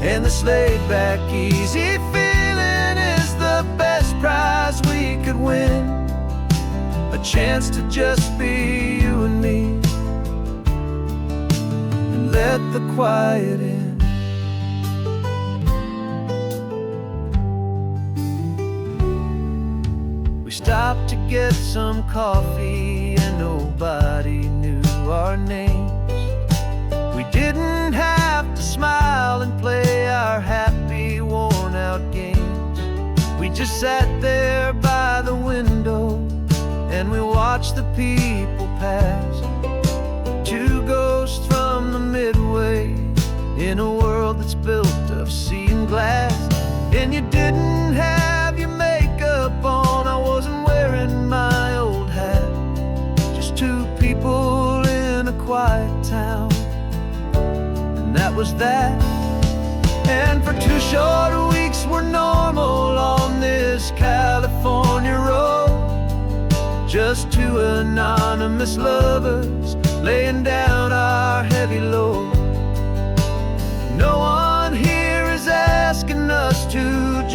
And this laid-back, easy feeling is the best prize we could win, a chance to just be you and me and let the quiet in. We stopped to get some coffee and nobody knew our names. We didn't have to smile and play our happy, worn-out games. We just sat there by the window and we watched the people pass. 2 ghosts from the Midway in a world that's built of sea and glass. And you didn't have your makeup on, I wasn't wearing my old hat. Just 2 people in a quiet town, and that was that. And for 2 short weeks we're normal on this California road, just 2 anonymous lovers laying down our heavy load. No one here is asking us to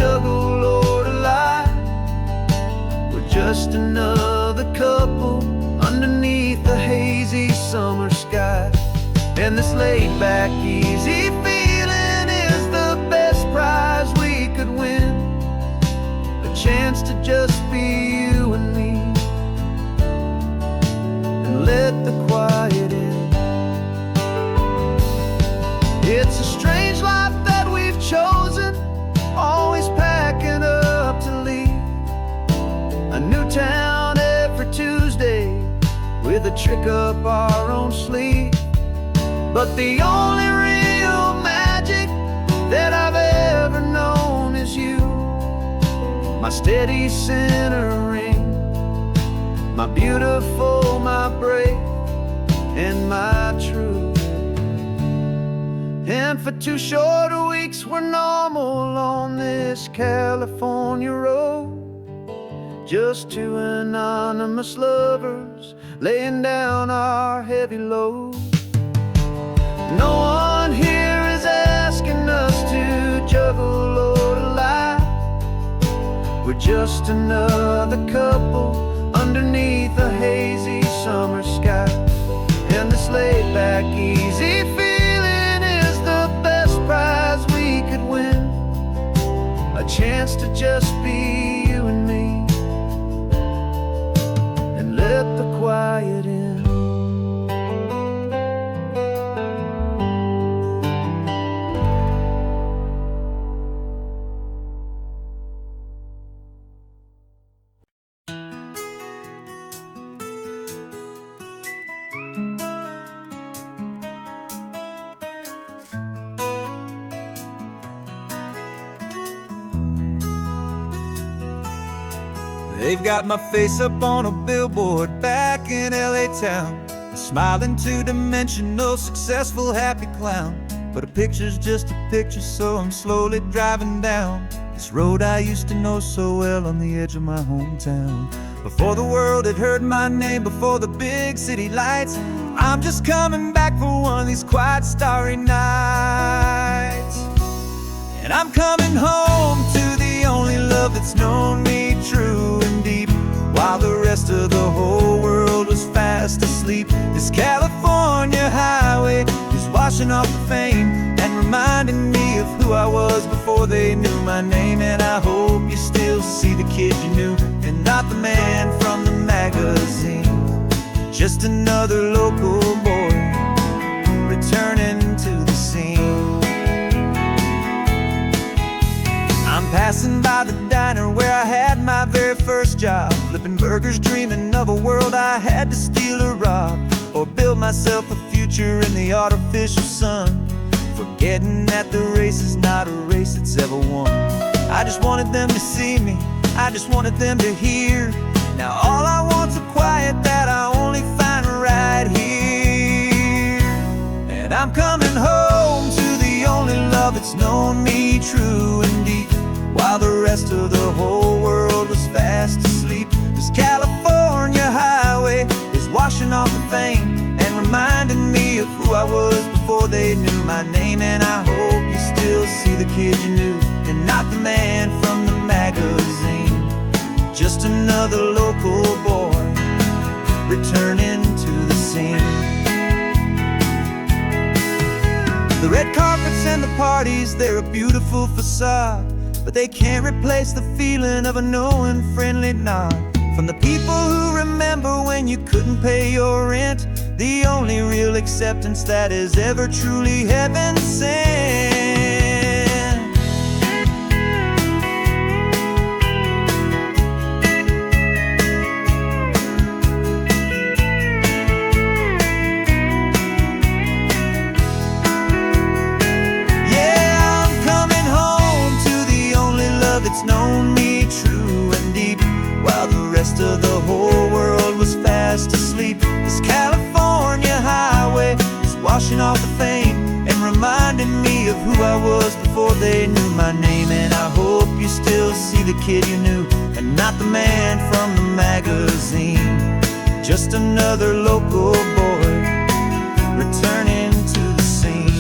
juggle or to lie. We're just another couple underneath the hazy summer sky. And this laid-back, easy feeling chance to just be you and me, and let the quiet in. It's a strange life that we've chosen, always packing up to leave. A new town every Tuesday, with a trick up our own sleeve. But the only real magic that I've ever known is you, my steady centering, my beautiful, my brave, and my true. And for 2 short weeks we're normal on this California road, just 2 anonymous lovers laying down our heavy load. No one here is asking us to juggle or to lie. We're just another couple underneath a hazy summer sky. And this laid-back, easy feeling is the best prize we could win, a chance to just be you and me, and let the quiet in. They've got my face up on a billboard back in LA town, a smiling 2-dimensional, successful, happy clown. But a picture's just a picture, so I'm slowly driving down this road I used to know so well on the edge of my hometown. Before the world had heard my name, before the big city lights, I'm just coming back for one of these quiet, starry nights. And I'm coming home to the only love that's known me true and deep, while the rest of the whole world was fast asleep. This California highway is washing off the fame and reminding me of who I was before they knew my name. And I hope you still see the kid you knew, and not the man from the magazine. Just another local boy returning to the scene. I'm passing by the diner where I had my very first job, flipping burgers, dreaming of a world I had to steal or rob, or build myself a future in the artificial sun, forgetting that the race is not a race that's ever won. I just wanted them to see me, I just wanted them to hear. Now all I want's a quiet that I only find right here. And I'm coming home to the only love that's known me true and deep, while the rest of the whole world was fast asleep. This California highway is washing off the fame and reminding me of who I was before they knew my name. And I hope you still see the kid you knew, and not the man from the magazine. Just another local boy returning to the scene. The red carpets and the parties, they're a beautiful facade, but they can't replace the feeling of a knowing, friendly nod from the people who remember when you couldn't pay your rent, the only real acceptance that is ever truly heaven sent. It's known me true and deep, while the rest of the whole world was fast asleep. This California highway is washing off the fame and reminding me of who I was before they knew my name. And I hope you still see the kid you knew, and not the man from the magazine. Just another local boy returning to the scene.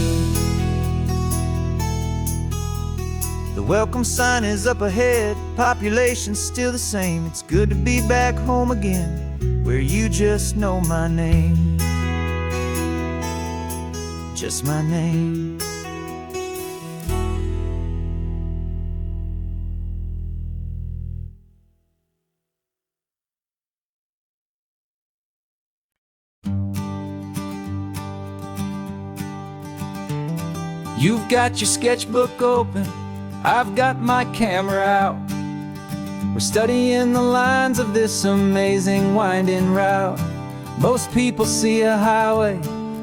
The welcome sign is up ahead, population's still the same. It's good to be back home again, where you just know my name. Just my name. You've got your sketchbook open, I've got my camera out. We're studying the lines of this amazing winding route. Most people see a highway,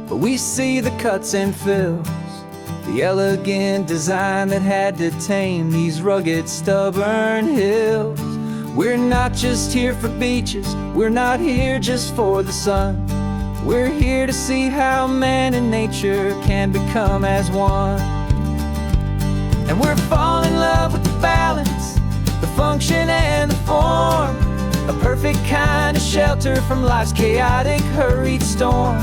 but we see the cuts and fills, the elegant design that had to tame these rugged, stubborn hills. We're not just here for beaches, we're not here just for the sun. We're here to see how man and nature can become as one. And we're falling in love with the balance, the function and the form, a perfect kind of shelter from life's chaotic, hurried storm.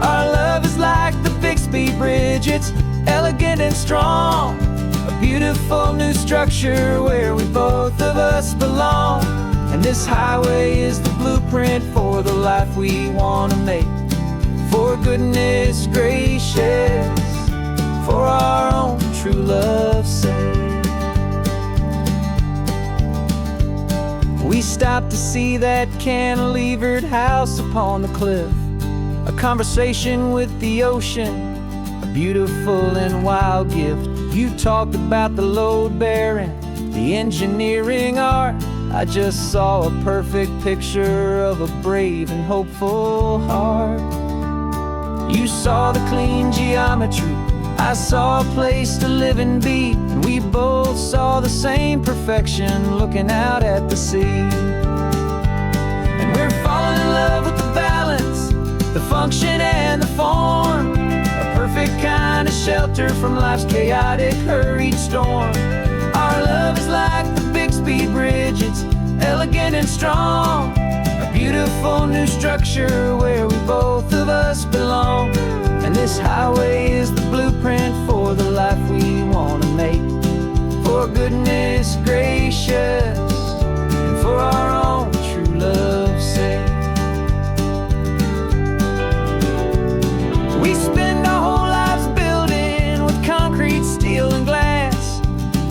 Our love is like the Bixby Bridge, it's elegant and strong, a beautiful new structure where we both of us belong. And this highway is the blueprint for the life we want to make. For goodness gracious, for our own true love's sake. We stopped to see that cantilevered house upon the cliff, a conversation with the ocean, a beautiful and wild gift. You talked about the load bearing, the engineering art. I just saw a perfect picture of a brave and hopeful heart. You saw the clean geometry, I saw a place to live and be, and we both saw the same perfection looking out at the sea. And we're falling in love with the balance, the function and the form, a perfect kind of shelter from life's chaotic, hurried storm. Our love is like the Bixby Bridge, it's elegant and strong, a beautiful new structure where we both of us belong. And this highway is the blueprint for the life we want to make. For goodness gracious, and for our own true love's sake. We spend our whole lives building with concrete, steel and glass,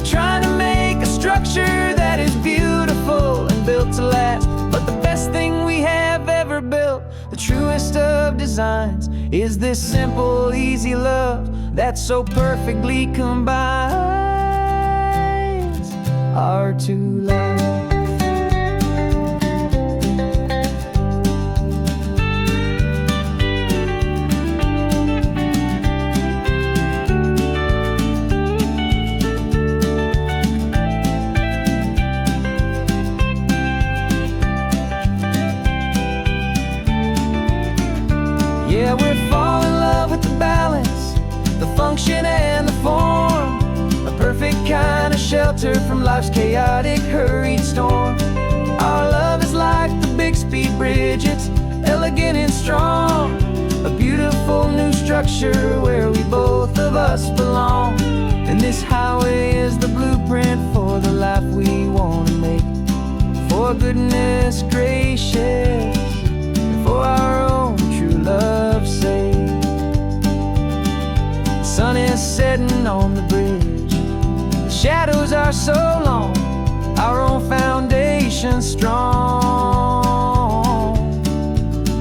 trying to make a structure that is beautiful and built to last. But the best thing we have ever built, the truest of designs, is this simple, easy love that so perfectly combines our two lives. Yeah, we're falling in love with the balance, the function and the form, a perfect kind of shelter from life's chaotic, hurried storm. Our love is like the Bixby Bridge, it's elegant and strong, a beautiful new structure where we both of us belong. And this highway is the blueprint for the life we want to make. For goodness gracious, and for our own true love's sake. The sun is setting on the bridge, the shadows are so long, our own foundation strong,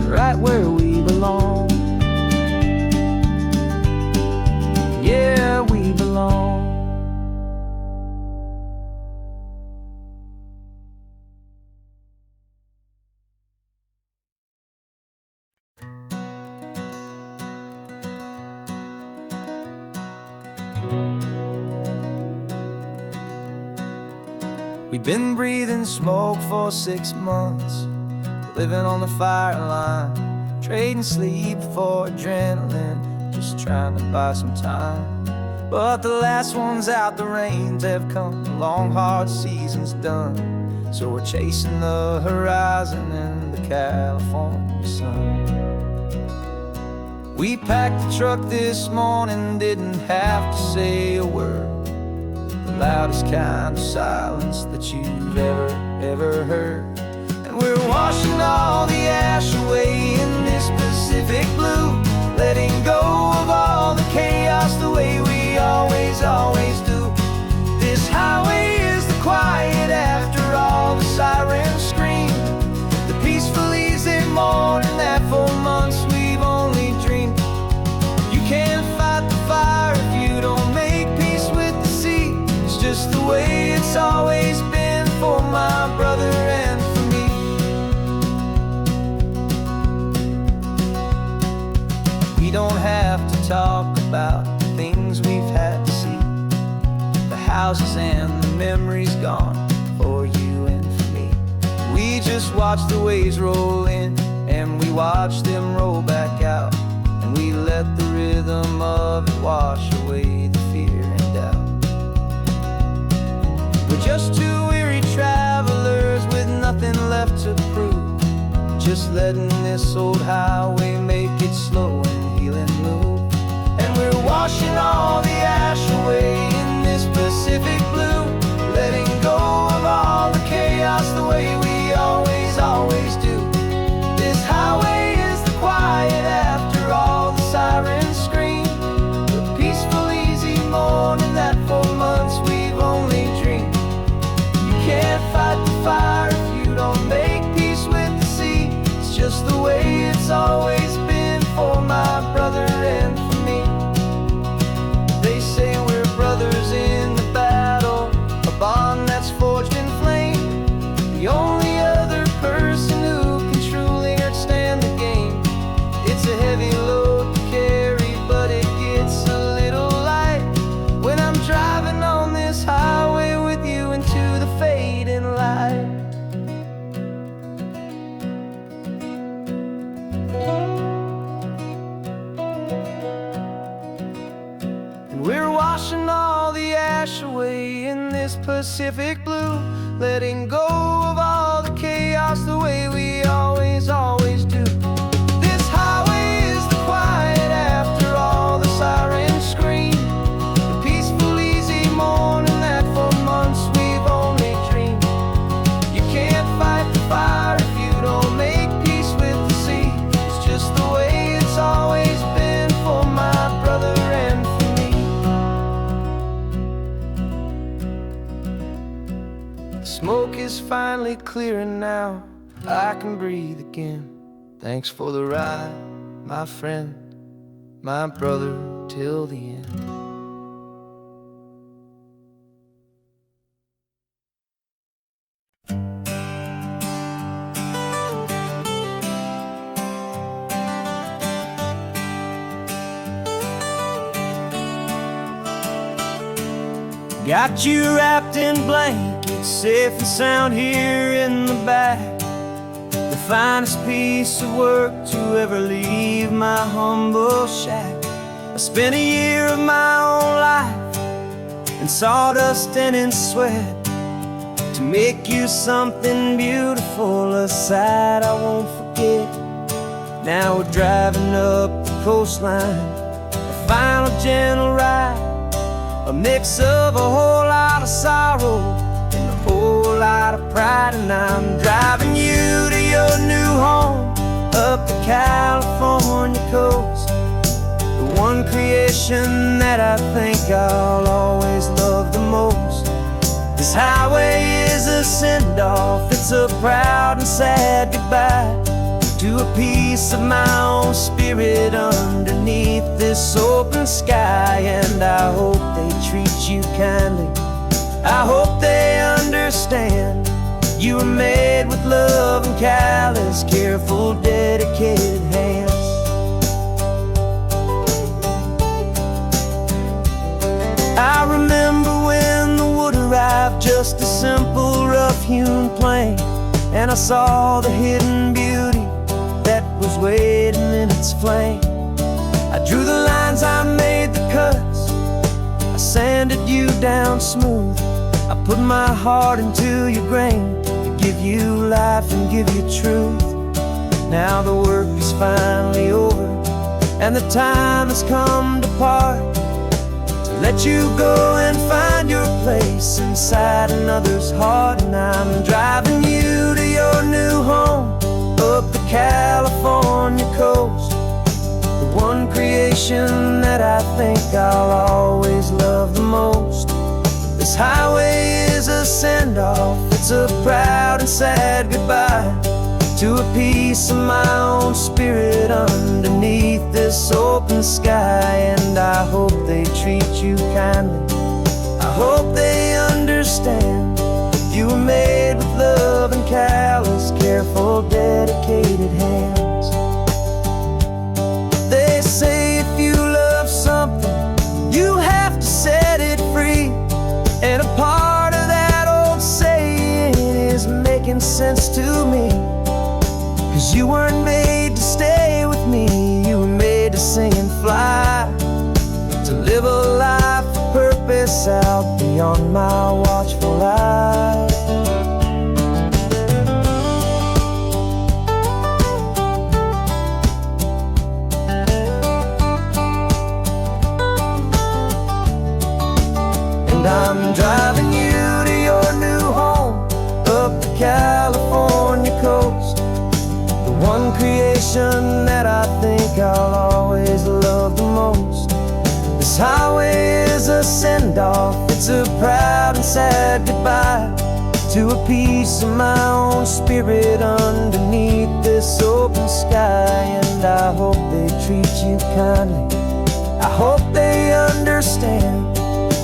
right where we belong. Yeah, we belong. We've been breathing smoke for 6 months, living on the fire line, trading sleep for adrenaline, just trying to buy some time. But the last one's out, the rains have come, the long hard season's done. So we're chasing the horizon in the California sun. We packed the truck this morning, didn't have to say a word, the loudest kind of silence that you've ever heard. And we're washing all the ash away in this Pacific blue, letting go of all the chaos the way we always do. This highway is the quiet after all the sirens scream, the peaceful easy morning that for months we've only dreamed. You can't fight the fire if you don't just the way it's always been for my brother and for me. We don't have to talk about the things we've had to see, the houses and the memories gone for you and for me. We just watch the waves roll in, and we watch them roll back out, and we let the rhythm of it wash away the fear and doubt. We're just two weary travelers with nothing left to prove, just letting this old highway make it slow and healing move. And we're washing all the ash away in this Pacific blue, letting go of all the chaos the way we always do. This highway is the quiet after all the sirens scream, the peaceful, easy morning that for months we've only dreamed. You can't fight the fire if you don't make peace with the sea. It's just the way it's always been for my brother and for me. They say we're brothers in the battle, a bond that's forged in flame. The only other person who can truly understand the game. It's a heavy load to carry, but it gets a little light when I'm driving on this highway with you into the fading light. And we're washing all the ash away in this Pacific blue, letting go of all the chaos the way we always do. This highway is the quiet after all the sirens scream, the peaceful, easy morning that for months we've only dreamed. You can't fight the fire if you don't make peace with the sea. It's just the way it's always been for my brother and for me. The smoke is finally clearing now, I can breathe again. Thanks for the ride, my friend, my brother, till the end. Got you wrapped in blankets, safe and sound here in the back. The finest piece of work to ever leave my humble shack. I spent a year of my own life in sawdust and in sweat to make you something beautiful, a sight I won't forget. Now we're driving up the coastline, a final gentle ride, a mix of a whole lot of sorrow and a whole lot of pride. And I'm driving you to your new home up the California coast, the one creation that I think I'll always love the most. This highway is a send-off, it's a proud and sad goodbye to a piece of my own spirit underneath this open sky. And I hope they treat you kindly, I hope they understand you were made with love and callous, careful, dedicated hands. I remember when the wood arrived, just a simple rough-hewn plank, and I saw the hidden beauty that was waiting in its flame. I drew the lines, I made the cuts, I sanded you down smooth. I put my heart into your grain to give you life and give you truth. Now the work is finally over, and the time has come to part, to let you go and find your place inside another's heart. And I'm driving you to your new home up the California coast, the one creation that I think I'll always love the most. This highway is a send-off, it's a proud and sad goodbye to a piece of my own spirit underneath this open sky. And I hope they treat you kindly, I hope they understand careful, dedicated hands. They say if you love something, you have to set it free. And a part of that old saying is making sense to me. 'Cause you weren't made to stay with me, you were made to sing and fly, to live a life of purpose out beyond my watchful eye. And I'm driving you to your new home, up the California coast, the one creation that I think I'll always love the most. This highway is a send-off, it's a proud and sad goodbye to a piece of my own spirit underneath this open sky. And I hope they treat you kindly, I hope they understand.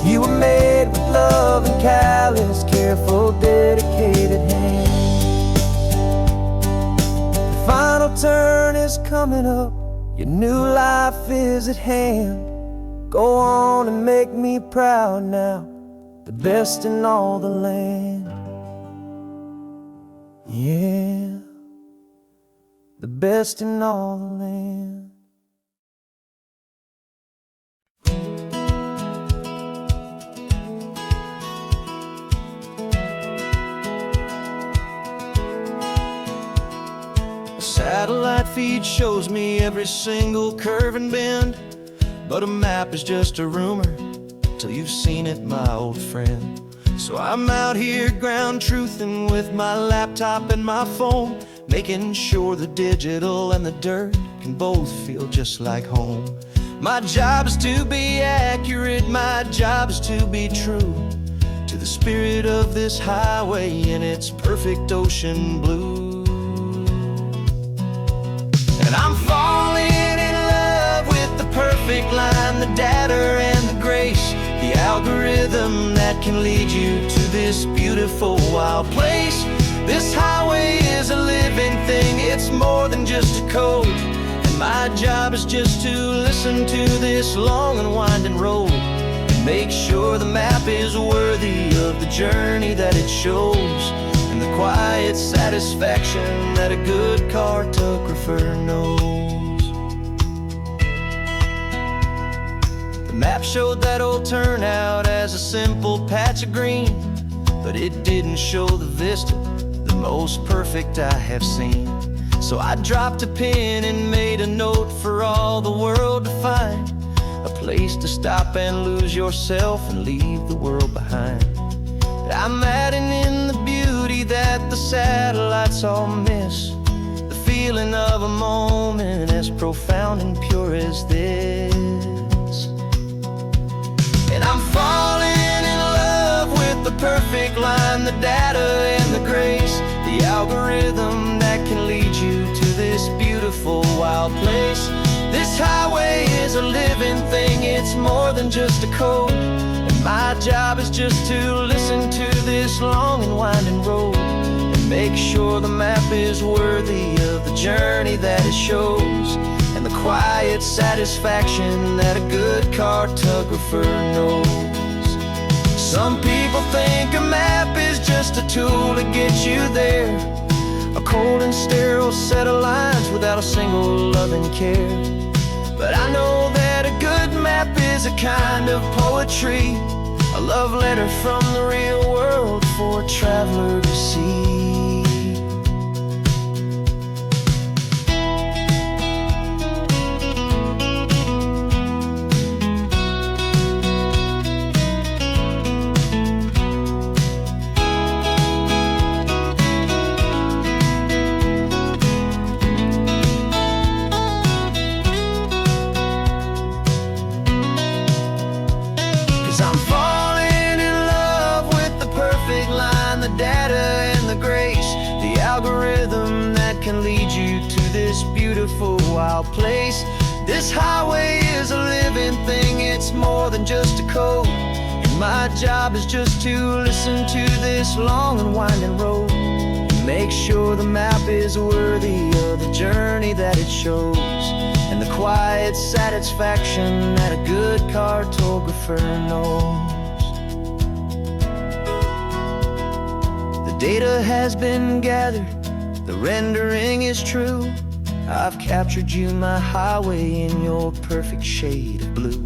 You were made with love and callous, careful, dedicated hands. The final turn is coming up, your new life is at hand. Go on and make me proud now, the best in all the land. Yeah, the best in all the land. Satellite feed shows me every single curve and bend, but a map is just a rumor till you've seen it, my old friend. So I'm out here ground truthing with my laptop and my phone, making sure the digital and the dirt can both feel just like home. My job is to be accurate, my job is to be true to the spirit of this highway in its perfect ocean blue. And I'm falling in love with the perfect line, the data and the grace, the algorithm that can lead you to this beautiful wild place. This highway is a living thing, it's more than just a code. And my job is just to listen to this long and winding road and make sure the map is worthy of the journey that it shows, and the quiet satisfaction that a good cartographer knows. The map showed that old turnout as a simple patch of green, but it didn't show the vista, the most perfect I have seen. So I dropped a pin and made a note for all the world to find, a place to stop and lose yourself and leave the world behind. I'm adding in the beauty that the satellites all miss, the feeling of a moment as profound and pure as this. And I'm falling in love with the perfect line, the data and the grace, the algorithm that can lead you to this beautiful wild place. This highway is a living thing, it's more than just a code. My job is just to listen to this long and winding road and make sure the map is worthy of the journey that it shows, and the quiet satisfaction that a good cartographer knows. Some people think a map is just a tool to get you there, a cold and sterile set of lines without a single loving care. But I know that a good map is a kind of poetry, a love letter from the real world for a traveler to see. Can lead you to this beautiful wild place. This highway is a living thing, it's more than just a code. And my job is just to listen to this long and winding road and make sure the map is worthy of the journey that it shows, and the quiet satisfaction that a good cartographer knows. The data has been gathered, the rendering is true. I've captured you, my highway, in your perfect shade of blue.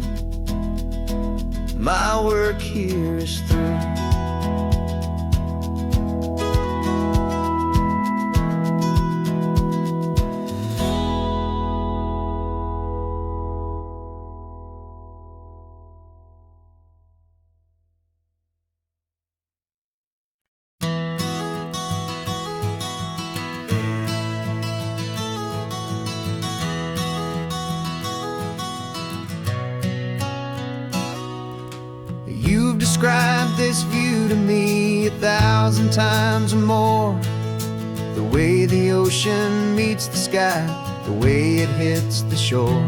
My work here is through. You've described this view to me 1,000 times or more. The way the ocean meets the sky, the way it hits the shore.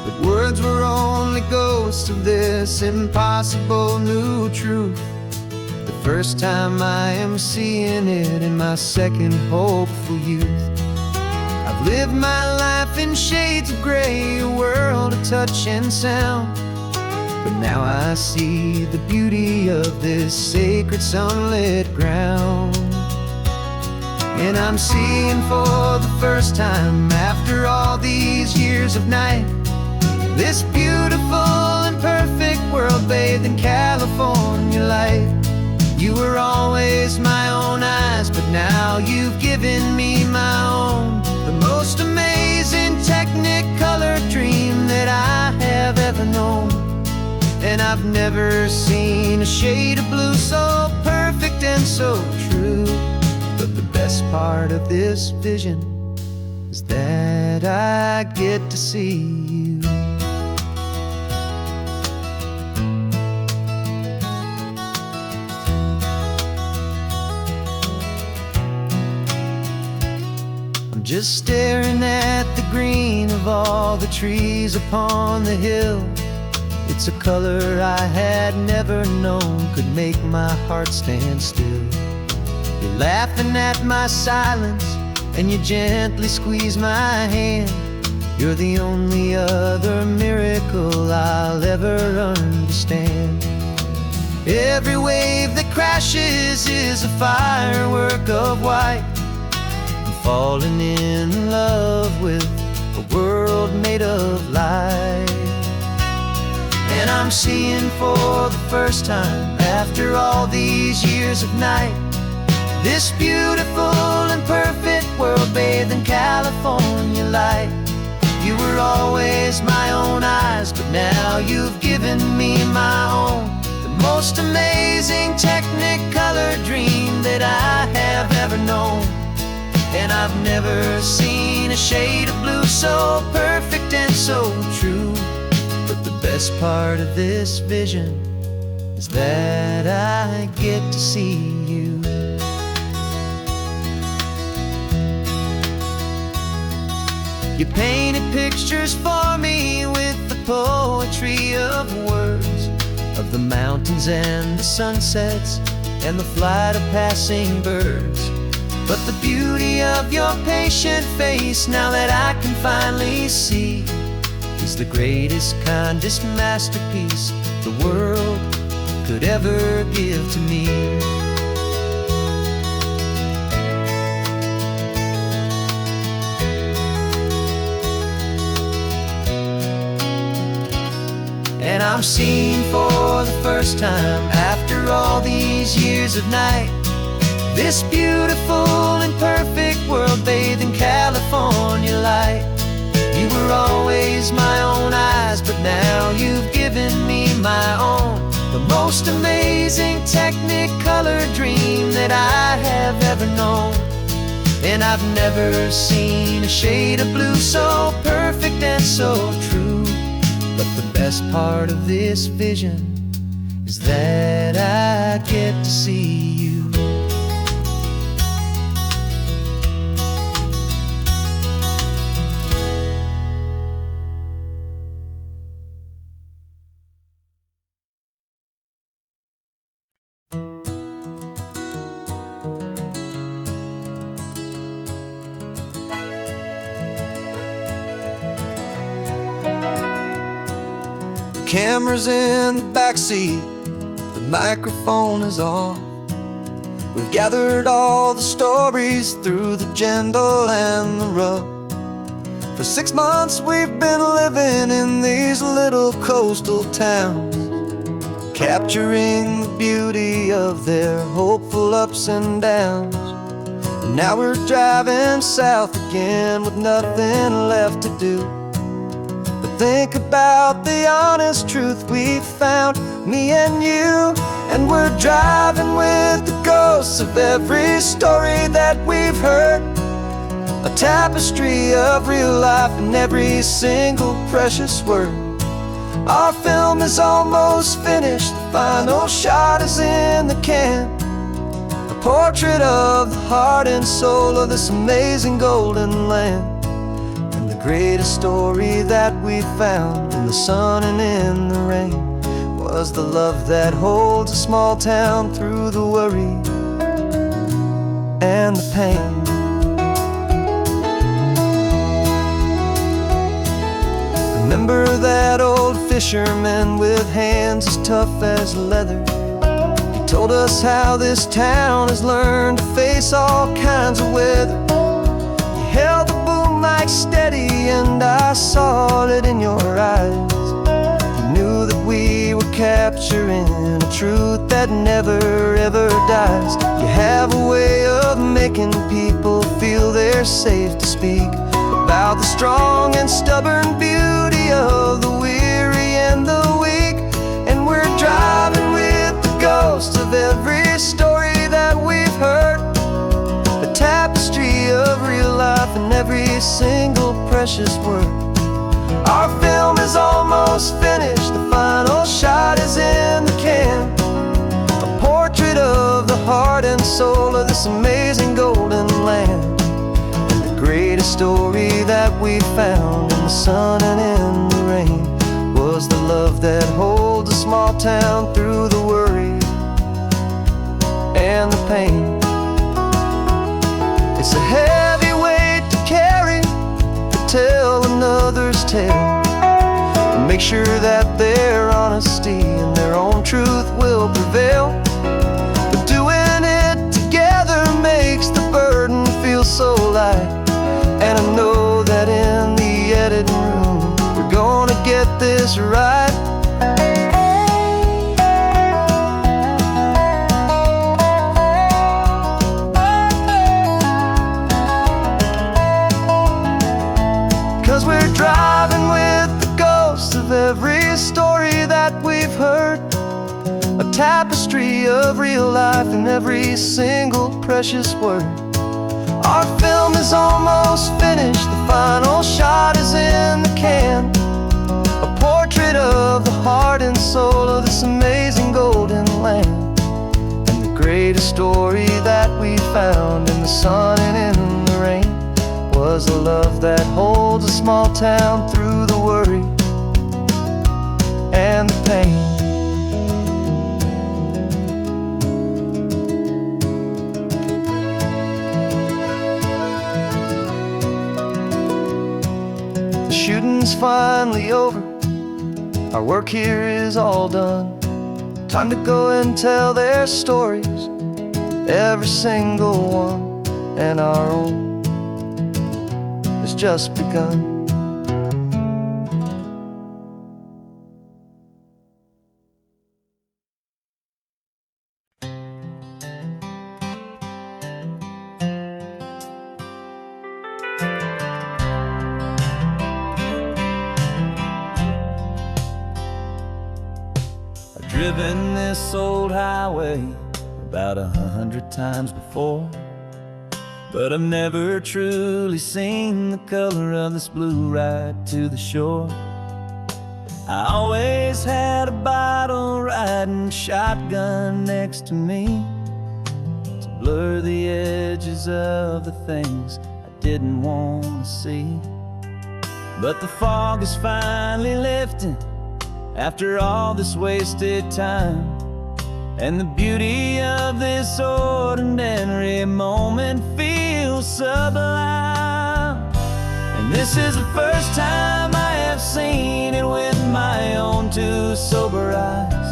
But words were only ghosts of this impossible new truth. The first time I am seeing it in my second hopeful youth. I've lived my life in shades of gray, a world of touch and sound. But now I see the beauty of this sacred sunlit ground. And I'm seeing for the first time, after all these years of night, this beautiful and perfect world bathed in California light. You were always my own eyes, but now you've given me my own. The most amazing Technicolor dream that I have ever known. And I've never seen a shade of blue so perfect and so true. But the best part of this vision is that I get to see you. I'm just staring at the green of all the trees upon the hill. It's a color I had never known could make my heart stand still. You're laughing at my silence, and you gently squeeze my hand. You're the only other miracle I'll ever understand. Every wave that crashes is a firework of white. I'm falling in love with a world made of light. And I'm seeing for the first time, after all these years of night, this beautiful and perfect world bathed in California light. You were always my own eyes, but now you've given me my own. The most amazing Technicolor dream that I have ever known. And I've never seen a shade of blue so perfect and so true. But the best part of this vision is that I get to see you. You painted pictures for me with the poetry of words, of the mountains and the sunsets and the flight of passing birds. But the beauty of your patient face, now that I can finally see, is the greatest, kindest masterpiece the world could ever give to me. And I'm seeing for the first time, after all these years of night, this beautiful and perfect world bathed in California light. You were always my own eyes, but now you've given me my own. The most amazing Technicolor dream that I have ever known. And I've never seen a shade of blue so perfect and so true. But the best part of this vision is that I get to see you. camera's in the backseat, the microphone is on. We've gathered all the stories through the gentle and the rough. For 6 months we've been living in these little coastal towns, capturing the beauty of their hopeful ups and downs. And now we're driving south again with nothing left to do but think about the honest truth we've found, me and you. And we're driving with the ghosts of every story that we've heard, a tapestry of real life in every single precious word. Our film is almost finished, the final shot is in the can, a portrait of the heart and soul of this amazing golden land. And the greatest story that we found in the sun and in the rain was the love that holds a small town through the worry and the pain. Remember that old fisherman with hands as tough as leather? He told us how this town has learned to face all kinds of weather. You held the boom mic steady and I saw it in your eyes. Knew that we were capturing a truth that never ever dies. You have a way of making people feel they're safe to speak about the strong and stubborn beauty of the weary and the weak. And we're driving with the ghosts of every story that we've heard, a tapestry of real life in every single precious word. Our film is almost finished, the final shot is in the can, a portrait of the heart and soul of this amazing golden land. And the greatest story that we found in the sun and in the rain was the love that holds a small town through the worry and the pain. It's a heavy weight to carry, to tell another's tale, and make sure that their honesty and their own truth will prevail. But doing it together makes the burden feel so light, and I know that in the editing room we're gonna get this right. 'Cause we're driving with the ghosts of every story that we've heard, a tapestry of real life in every single precious word. Our film is almost finished, the final shot is in the can, a portrait of the heart and soul of this amazing golden land. And the greatest story that we found in the sun and in the rain was the love that holds a small town through the worry and the pain. The shooting's finally over, our work here is all done. Time to go and tell their stories, every single one, and our own has just begun. I've driven this old highway about 100 times before, but I've never truly seen the color of this blue right to the shore. I always had a bottle riding shotgun next to me to blur the edges of the things I didn't want to see. But the fog is finally lifting after all this wasted time, and the beauty of this ordinary moment feels sublime. And this is the first time I have seen it with my own two sober eyes.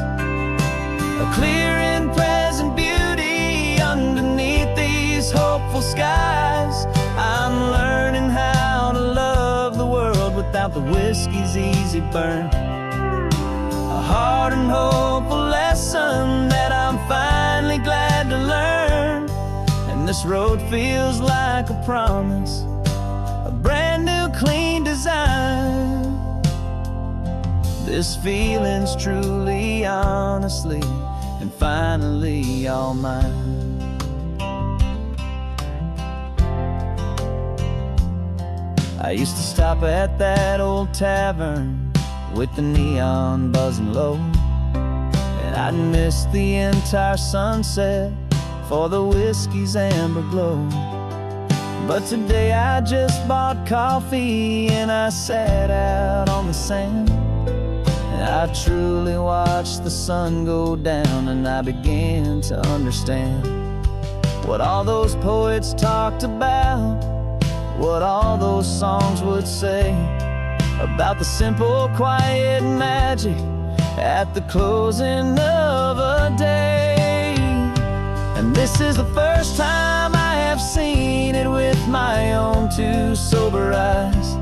A clear and present beauty underneath these hopeful skies. I'm learning how to love the world without the whiskey's easy burn. A hard and hopeful lesson that I'm finally glad to learn. And this road feels like a promise, a brand new clean design. This feeling's truly, honestly, and finally all mine. I used to stop at that old tavern with the neon buzzing low, and I'd miss the entire sunset for the whiskey's amber glow. But today I just bought coffee and I sat out on the sand, and I truly watched the sun go down, and I began to understand what all those poets talked about, what all those songs would say about the simple, quiet magic at the closing of a day. And this is the first time I have seen it with my own two sober eyes.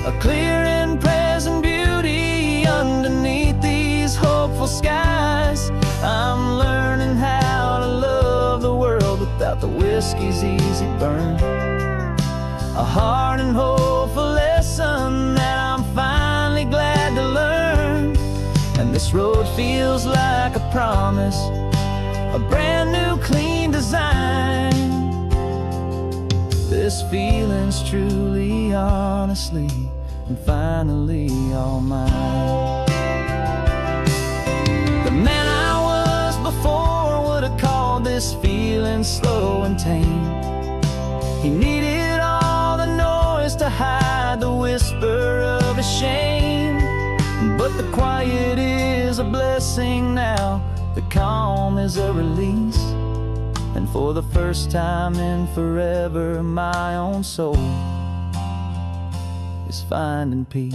A clear and present beauty underneath these hopeful skies. I'm learning how to love the world without the whiskey's easy burn. A hard and hopeful lesson that I'm finally glad to learn. And this road feels like a promise, a brand new clean design. This feeling's truly, honestly, and finally all mine. The man I was before would have called this feeling slow and tame. He needed all the noise to hide the whisper of his shame. But the quiet is a blessing now, the calm is a release. And for the first time in forever, my own soul is finding peace.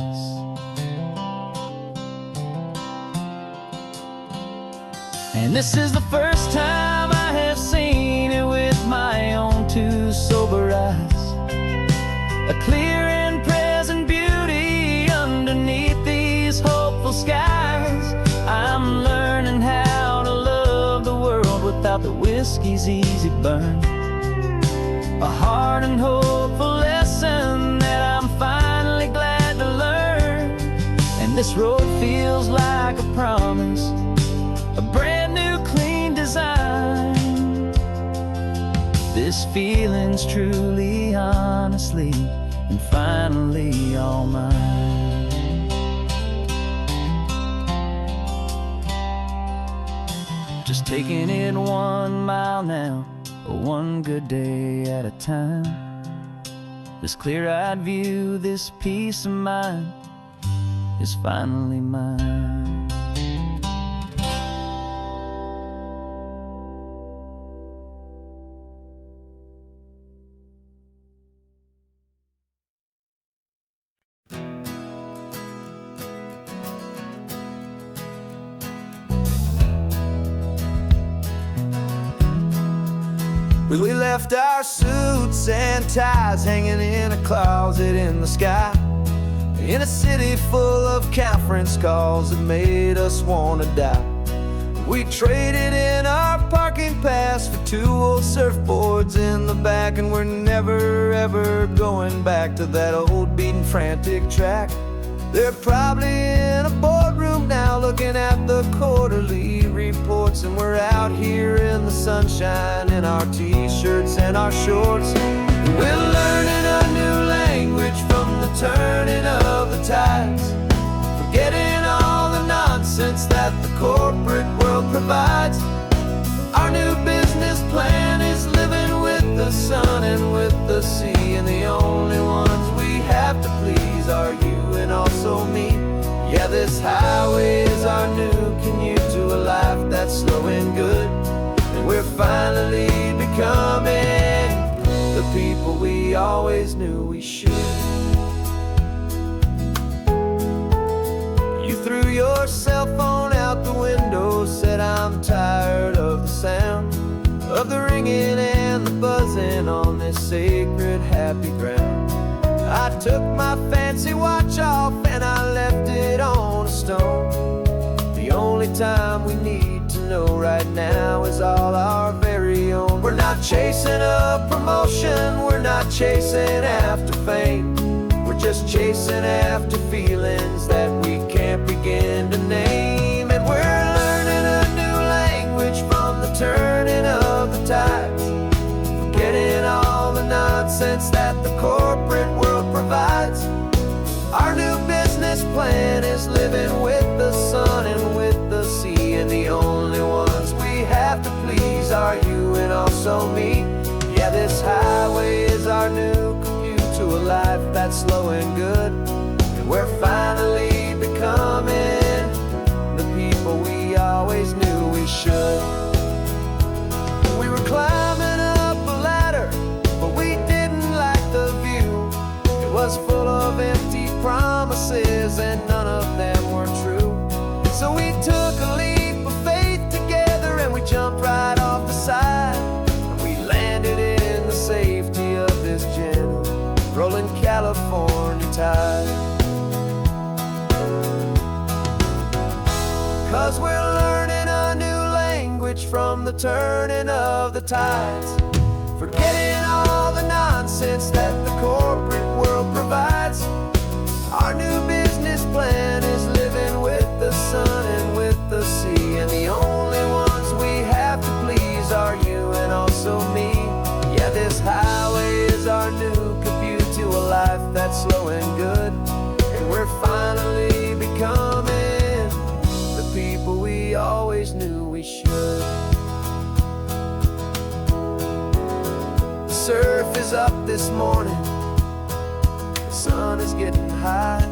And this is the first time I have seen it with my own two sober eyes. A clear and present beauty underneath these hopeful skies. I'm learning how to love the world without the whiskey's easy burn. A hard and hopeful lesson that I'm finally glad to learn. And this road feels like a promise, a brand new clean design. This feeling's truly, honestly, and finally all mine. Just taking it 1 mile now, one good day at a time. This clear-eyed view, this peace of mind is finally mine. We left our suits and ties hanging in a closet in the sky, in a city full of conference calls that made us want to die. We traded in our parking pass for 2 old surfboards in the back, and we're never ever going back to that old beaten frantic track. They're probably in a boardroom now looking at the quarterly reports, and we're out here in the sunshine in our t-shirts and our shorts. We're learning a new language from the turning of the tides, forgetting all the nonsense that the corporate world provides. Our new business plan is living with the sun and with the sea, and the only ones we have to please are you and also me. Yeah, this highway is our new commute to a life that's slow and good, and we're finally becoming the people we always knew we should. threw your cell phone out the window, said I'm tired of the sound of the ringing and the buzzing on this sacred happy ground. I took my fancy watch off and I left it on a stone. The only time we need to know right now is all our very own. We're not chasing a promotion, we're not chasing after fame. We're just chasing after feelings that we can't begin to name. And we're learning a new language from the turning of the tides, forgetting all the nonsense that the corporate world provides. Our new business plan is living with the sun and with the sea, and the only ones we have to please are you and also me. Yeah, this highway is our new commute to a life that's slow and good, and we're finally becoming the people we always knew we should. We were climbing up a ladder, but we didn't like the view. It was full of empty promises and none of them were true. So we took a leap of faith together and we jumped right off the side, and we landed in the safety of this gentle rolling California tide. 'Cause we're learning a new language from the turning of the tides, forgetting all the nonsense that the corporate world provides. Our new business plan is living with the sun and with the sea, and the only ones we have to please are you and also me. Yeah, this highway is our new commute to a life that's slow and good, and we're finally becoming the people we always knew we should. The surf is up this morning, the sun is getting high,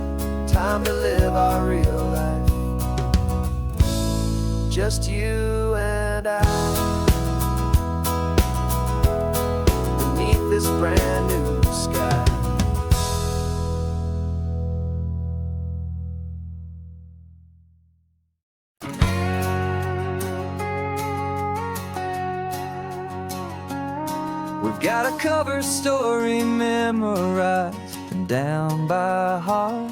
time to live our real life, just you and I, beneath this brand new sky. We've got a cover story memorized and down by heart.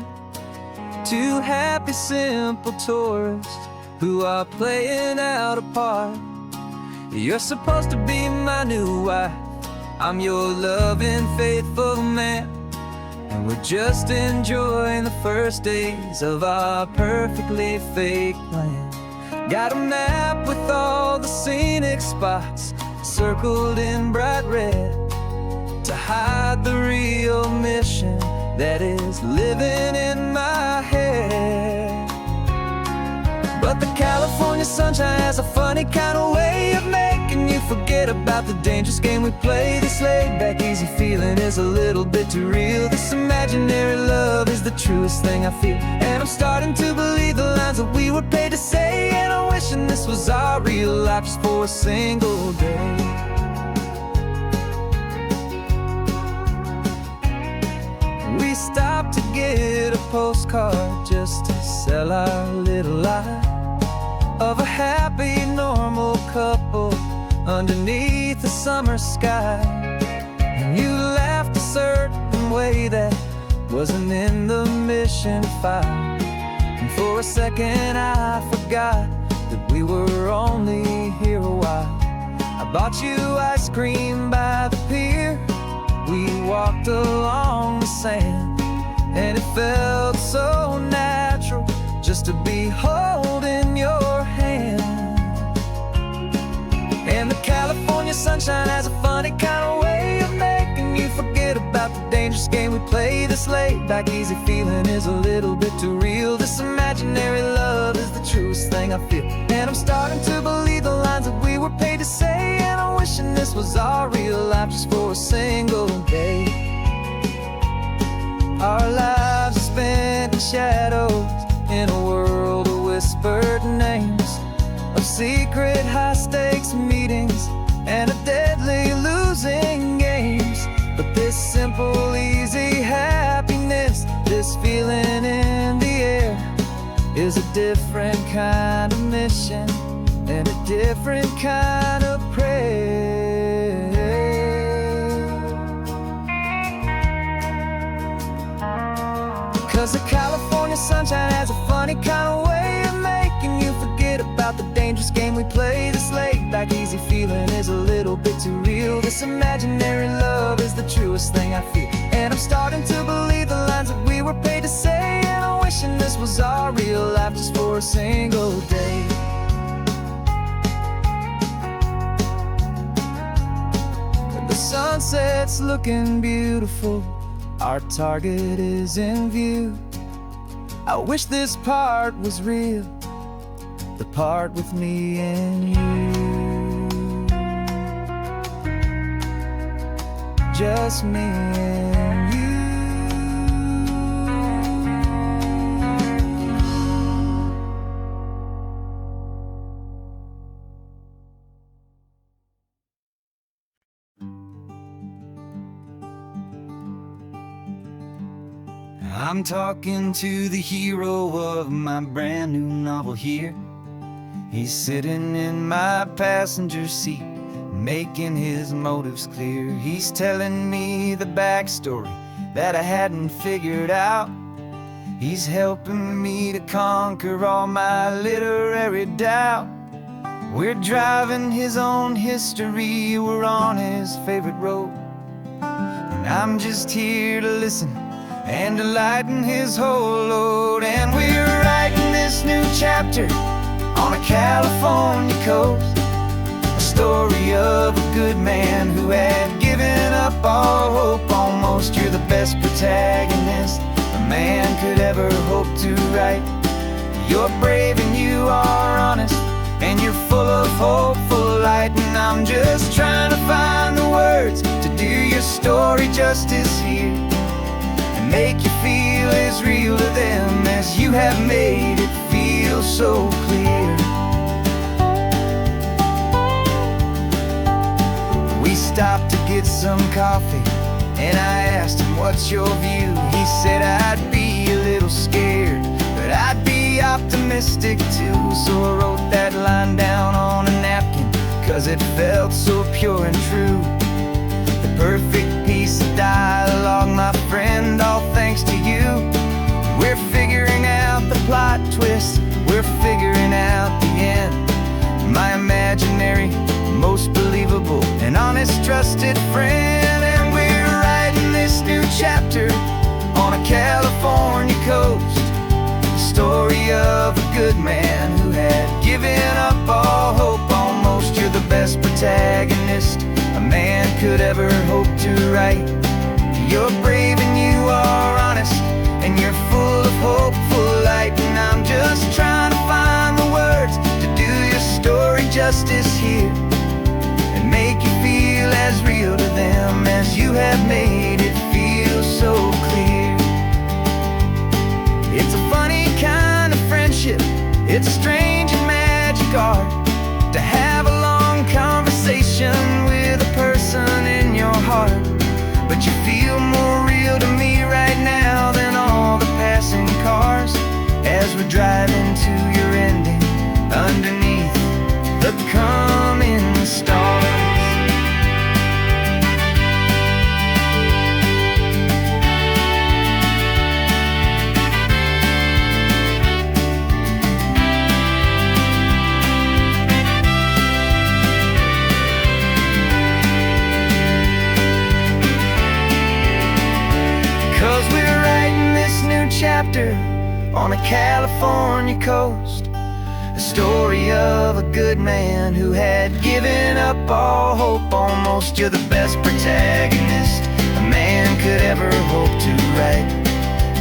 Two happy, simple tourists who are playing out a part. You're supposed to be my new wife, I'm your loving, faithful man, and we're just enjoying the first days of our perfectly fake plan. Got a map with all the scenic spots circled in bright red to hide the real mission that is living in my head. But the California sunshine has a funny kind of way of making you forget about the dangerous game we play. This laid-back, easy feeling is a little bit too real. This imaginary love is the truest thing I feel, and I'm starting to believe the lines that we were paid to say. And I'm wishing this was our real life just for a single day. We stopped to get a postcard just to sell our little lie of a happy, normal couple underneath the summer sky. And you laughed a certain way that wasn't in the mission file, and for a second I forgot that we were only here a while. I bought you ice cream by the pier, we walked along the sand, and it felt so natural just to be holding your hand. And the California sunshine has a funny kind of way of making you forget about the dangerous game we play. This laid-back, easy feeling is a little bit too real. This imaginary love is the truest thing I feel, and I'm starting to believe the lines that we were paid to say. And I'm wishing this was our real life just for a single day. Our lives are spent in shadows in a world of whispered names, of secret high-stakes meetings and a deadly losing games. But this simple, easy happiness, this feeling in the air, is different kind of mission and a different kind of prayer. 'Cause the California sunshine has a funny kind of way of making you forget about the dangerous game we play. This laid-back easy feeling is a little bit too real. This imaginary love is the truest thing I feel, and I'm starting to believe the lines that we were paid to say. And I'm wishing this was our real life just for a single day. And the sunset's looking beautiful, our target is in view. I wish this part was real, the part with me and you. Just me and you. I'm talking to the hero of my brand new novel here. He's sitting in my passenger seat, making his motives clear. He's telling me the backstory that I hadn't figured out. He's helping me to conquer all my literary doubt. We're driving his own history, we're on his favorite road, and I'm just here to listen and to lighten his whole load. And we're writing this new chapter on a California coast, a story of a good man who had given up all hope almost. You're the best protagonist a man could ever hope to write. You're brave and you are honest, and you're full of hopeful light. And I'm just trying to find the words to do your story justice here, and make you feel as real to them as you have made it feel so clear. We stopped to get some coffee, and I asked him, what's your view? He said, I'd be a little scared, but I'd be optimistic too. So I wrote that line down on a napkin, 'cause it felt so pure and true. The perfect piece of dialogue, my friend, all thanks to you. We're figuring out the plot twist, we're figuring out the end. My imaginary, most believable and honest trusted friend. And we're writing this new chapter on a California coast, the story of a good man who had given up all hope almost. You're the best protagonist a man could ever hope to write. You're brave and you are honest, and you're full of hopeful light. And I'm just trying to find the words to do your story justice here, and make you feel as real to them as you have made it feel so clear. It's a funny kind of friendship, it's a strange and magic art to have a long conversation with a person in your heart. But you feel more real to me right now than all the passing cars, as we're driving to your ending underneath the coming stars. 'Cause we're writing this new chapter on a California coast, a story of a good man who had given up all hope almost. You're the best protagonist a man could ever hope to write.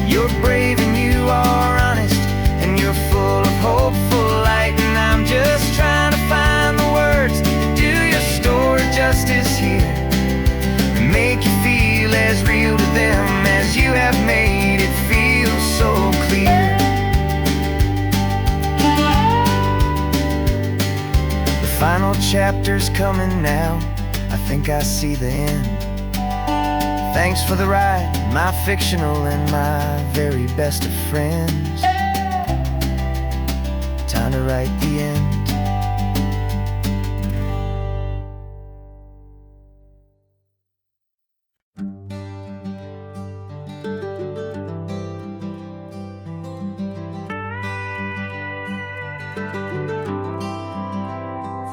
You're brave and you are honest, and you're full of hopeful light. And I'm just trying to find the words to do your story justice here, and make you feel as real to them as you have made it feel so clear. The final chapter's coming now, I think I see the end. Thanks for the ride, my fictional and my very best of friends. to write the end.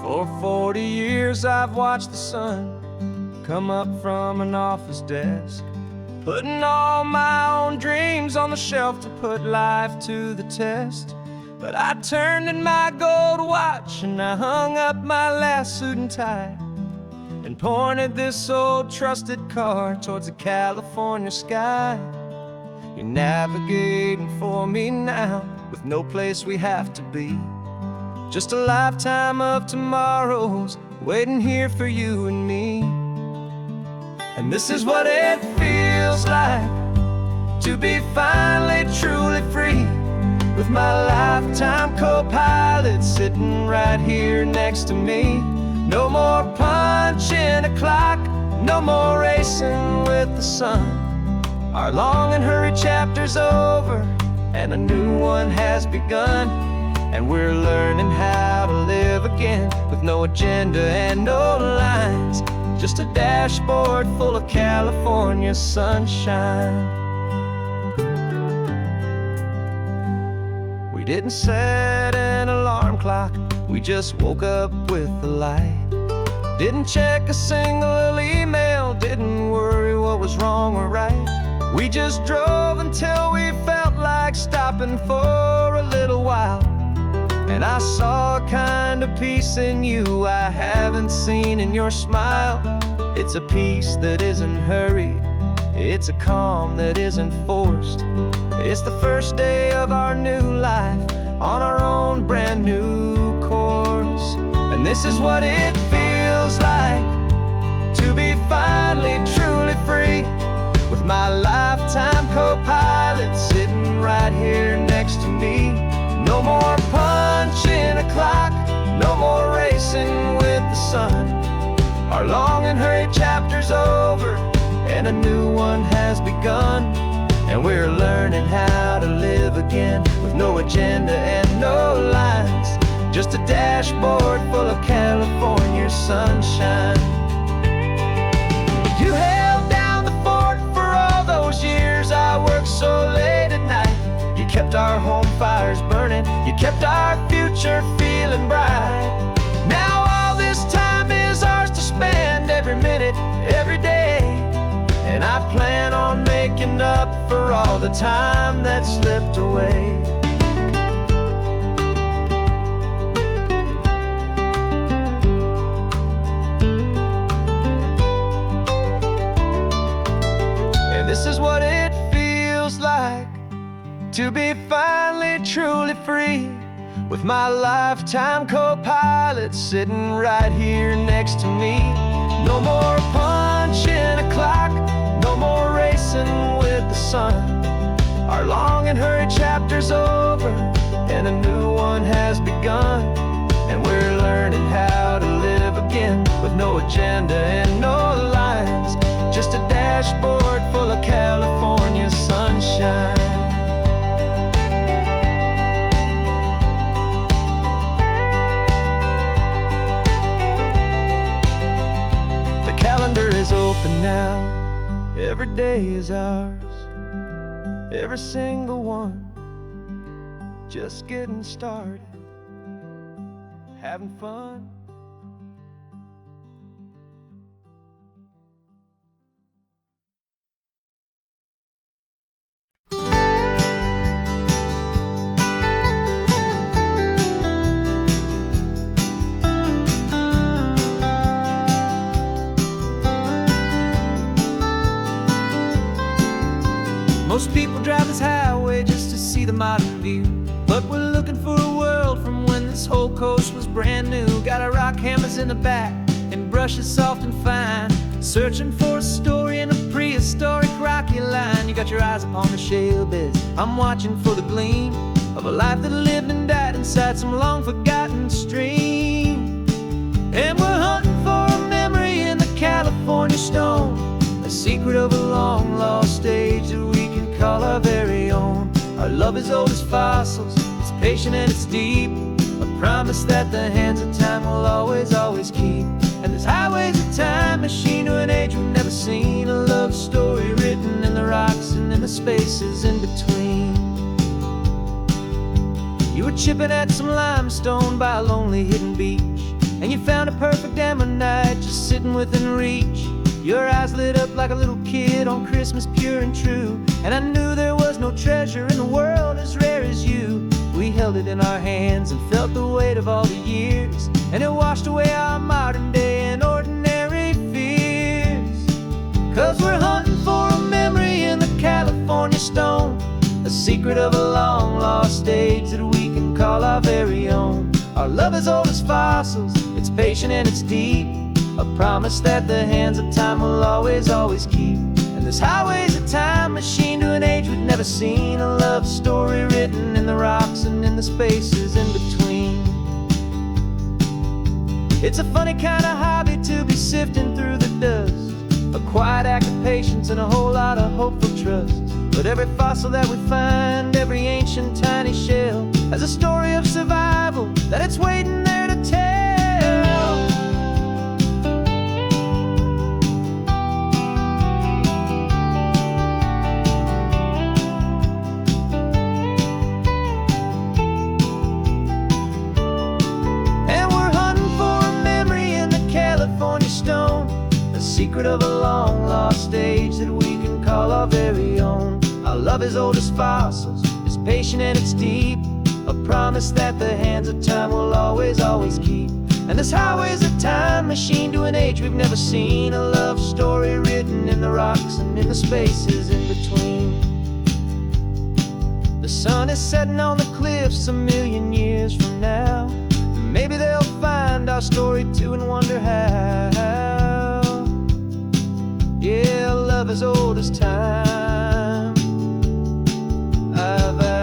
For 40 years I've watched the sun come up from an office desk, putting all my own dreams on the shelf to put life to the test. But I turned in my gold watch and I hung up my last suit and tie, and pointed this old trusted car towards the California sky. You're navigating for me now, with no place we have to be. Just a lifetime of tomorrows waiting here for you and me. And this is what it feels like to be finally truly free, with my lifetime co-pilot sitting right here next to me. No more punching a clock, no more racing with the sun. Our long and hurried chapter's over and a new one has begun. And we're learning how to live again, with no agenda and no lines, just a dashboard full of California sunshine. We didn't set an alarm clock, we just woke up with the light. Didn't check a single email, didn't worry what was wrong or right. We just drove until we felt like stopping for a little while. And I saw a kind of peace in you I haven't seen in your smile. It's a peace that isn't hurried, it's a calm that isn't forced. It's the first day of our new life on our own brand new course. And this is what it feels like to be finally truly free, with my lifetime co-pilot sitting right here next to me. No more punching a clock, no more racing with the sun. Our long and hurried chapter's over and a new one has begun. And we're learning how to live again, with no agenda and no lines, just a dashboard full of California sunshine. You held down the fort for all those years I worked so late at night. You kept our home fires burning, you kept our future feeling bright. Now all this time is ours to spend, every minute, every day. And I plan on making up for all the time that slipped away. And this is what it feels like to be finally truly free, with my lifetime co-pilot sitting right here next to me. No more punching a clock, no more racing with the sun. Our long and hurried chapter's over and a new one has begun. And we're learning how to live again, with no agenda and no lines, just a dashboard full of California sunshine. Calendar is open now, every day is ours, every single one, just getting started, having fun. Most people drive this highway just to see the modern view, but we're looking for a world from when this whole coast was brand new. Got our rock hammers in the back and brushes soft and fine, searching for a story in a prehistoric rocky line. You got your eyes upon the shale beds, I'm watching for the gleam of a life that lived and died inside some long forgotten stream. And we're hunting for a memory in the California stone, a secret of a long lost age that we can call our very own. Our love is old as fossils, it's patient and it's deep, promise that the hands of time will always, always keep. And this highway's a time machine to an age we've never seen. A love story written in the rocks and in the spaces in between. You were chipping at some limestone by a lonely hidden beach, and you found a perfect ammonite just sitting within reach. Your eyes lit up like a little kid on Christmas, pure and true. And I knew there was no treasure in the world as rare as you. We held it in our hands and felt the weight of all the years, and it washed away our modern day and ordinary fears. 'Cause we're hunting for a memory in the California stone, a secret of a long lost age that we can call our very own. Our love is old as fossils, it's patient and it's deep, a promise that the hands of time will always, always keep. And this highway's a time machine to an age we've never seen. A love story written in the rocks and in the spaces in between. It's a funny kind of hobby to be sifting through the dust, a quiet act of patience and a whole lot of hopeful trust. But every fossil that we find, every ancient tiny shell, has a story of survival that it's waiting there to tell. Secret of a long lost age that we can call our very own. Our love is old as fossils, it's patient and it's deep, a promise that the hands of time will always, always keep. And this highway's a time machine to an age we've never seen. A love story written in the rocks and in the spaces in between. The sun is setting on the cliffs a million years from now. Maybe they'll find our story too and wonder how. Yeah, love as old as time, I vow.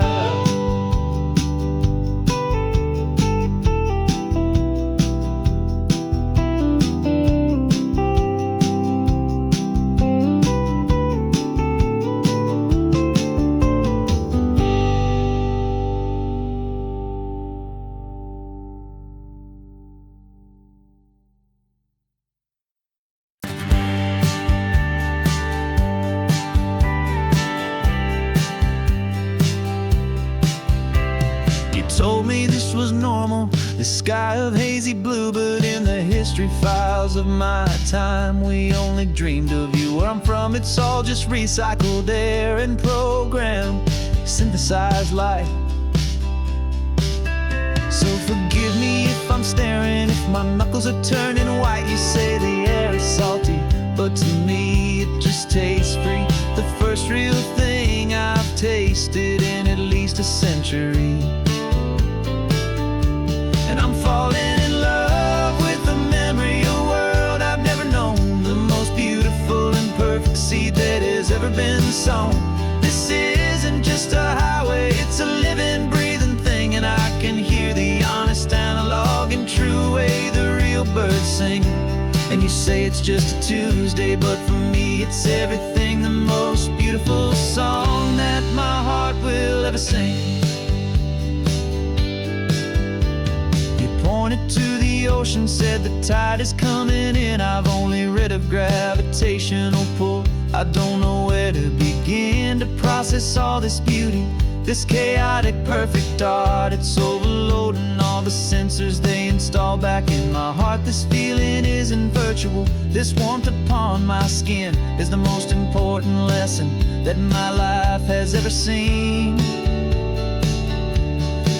Told me this was normal, this sky of hazy blue, but in the history files of my time, we only dreamed of you. Where I'm from, it's all just recycled air and programmed, synthesized light. So forgive me if I'm staring, if my knuckles are turning white. You say the air is salty, but to me it just tastes free. The first real thing I've tasted in at least a century. And I'm falling in love with the memory of a world I've never known, the most beautiful and perfect seed that has ever been sown. This isn't just a highway, it's a living, breathing thing, and I can hear the honest analog and true way the real birds sing. And you say it's just a Tuesday, but for me it's everything, the most beautiful song that my heart will ever sing. Pointed to the ocean, said the tide is coming in. I've only read of gravitational pull, I don't know where to begin to process all this beauty, this chaotic perfect art. It's overloading all the sensors they install back in my heart. This feeling isn't virtual, this warmth upon my skin is the most important lesson that my life has ever seen.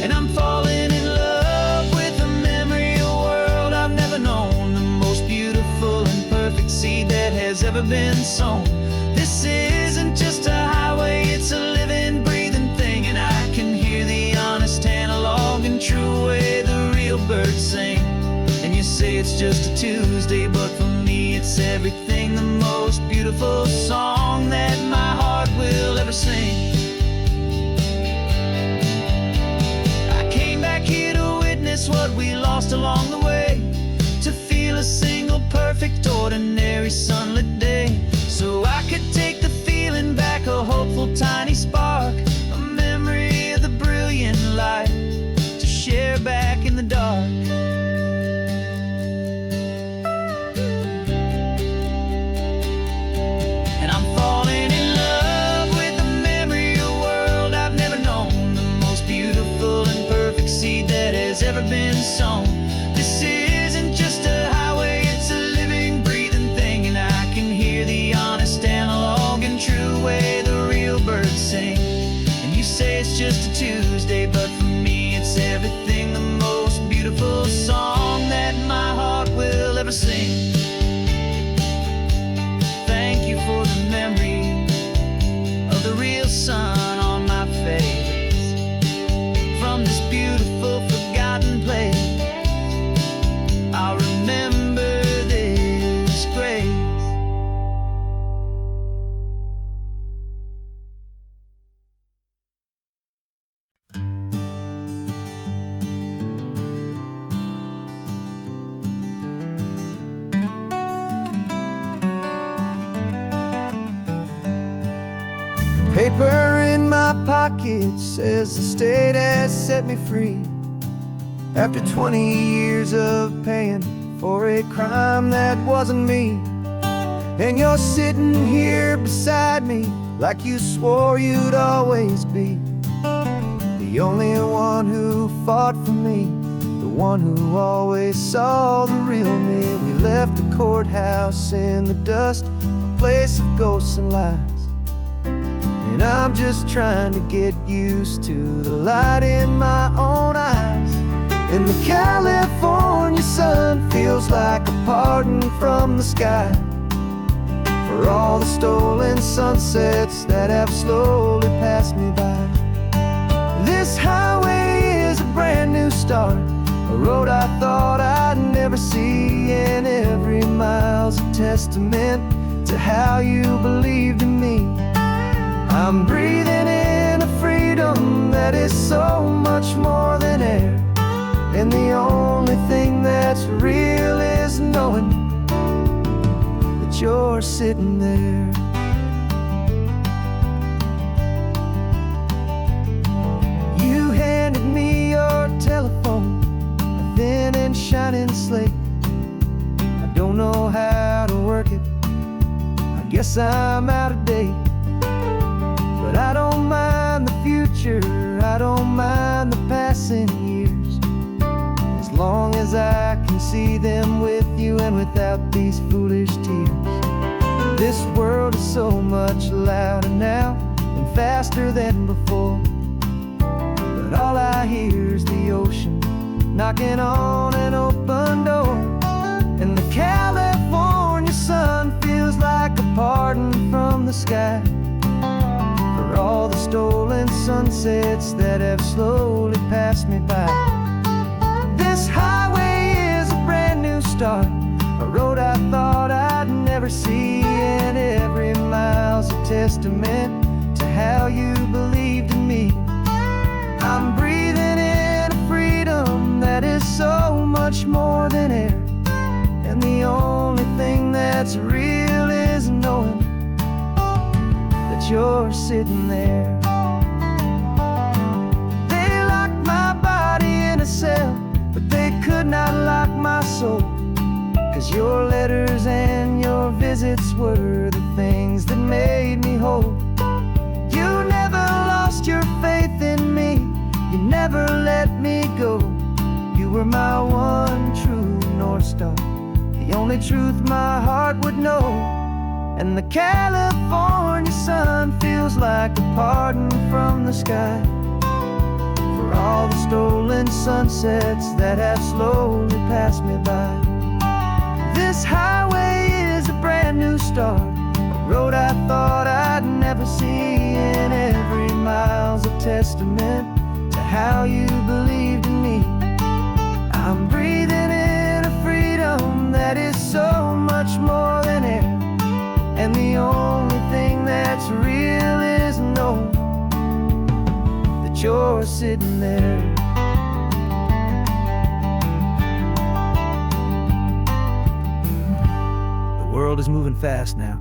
And I'm falling in love with a memory of a world I've never known, the most beautiful and perfect seed that has ever been sown. This isn't just a highway, it's a living, breathing thing, and I can hear the honest analog and true way the real birds sing. And you say it's just a Tuesday, but for me it's everything, the most beautiful song that my heart will ever sing. What we lost along the way, to feel a single perfect ordinary sunlit day, so I could take the feeling back, a hopeful tiny spark, a memory of the brilliant light, to share back in the dark. ever seen. Thank you for the memory of the real sun on my face. From this beautiful forgotten place, I'll remember this grace. Paper in my pocket says the state has set me free. After 20 years of paying for a crime that wasn't me. And you're sitting here beside me like you swore you'd always be. The only one who fought for me, the one who always saw the real me. We left the courthouse in the dust, a place of ghosts and lies. And I'm just trying to get used to the light in my own eyes. And the California sun feels like a pardon from the sky for all the stolen sunsets that have slowly passed me by. This highway is a brand new start, a road I thought I'd never see. And every mile's a testament to how you believed in me. I'm breathing in a freedom that is so much more than air. And the only thing that's real is knowing that you're sitting there. You handed me your telephone, a thin and shining slate. I don't know how to work it, I guess I'm out of date. But I don't mind the future, I don't mind the passing years, as long as I can see them with you and without these foolish tears. This world is so much louder now and faster than before, but all I hear is the ocean knocking on an open door. And the California sun feels like a pardon from the sky for all the stolen sunsets that have slowly passed me by. This highway is a brand new start, a road I thought I'd never see. And every mile's a testament to how you believed in me. I'm breathing in a freedom that is so much more than air. And the only thing that's real is knowing that you're sitting there. They locked my body in a cell, but they could not lock my soul. 'Cause your letters and your visits were the things that made me whole. You never lost your faith in me, you never let me go. You were my one true North Star, the only truth my heart would know. And the California sun feels like a pardon from the sky for all the stolen sunsets that have slowly passed me by. This highway is a brand new start, a road I thought I'd never see. And every mile's a testament to how you believed in me. I'm breathing in a freedom that is so much more than air. And the only thing that's real is knowing that you're sitting there. The world is moving fast now,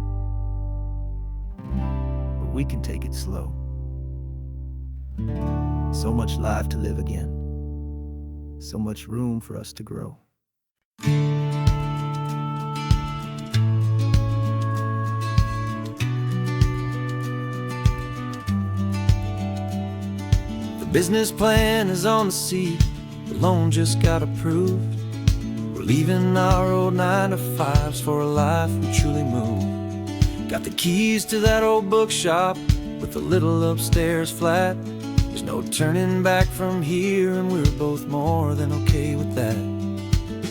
but we can take it slow. So much life to live again, so much room for us to grow. The business plan is on the seat, the loan just got approved. We're leaving our old 9-to-5s for a life we truly move. Got the keys to that old bookshop with a little upstairs flat. There's no turning back from here, and we're both more than okay with that.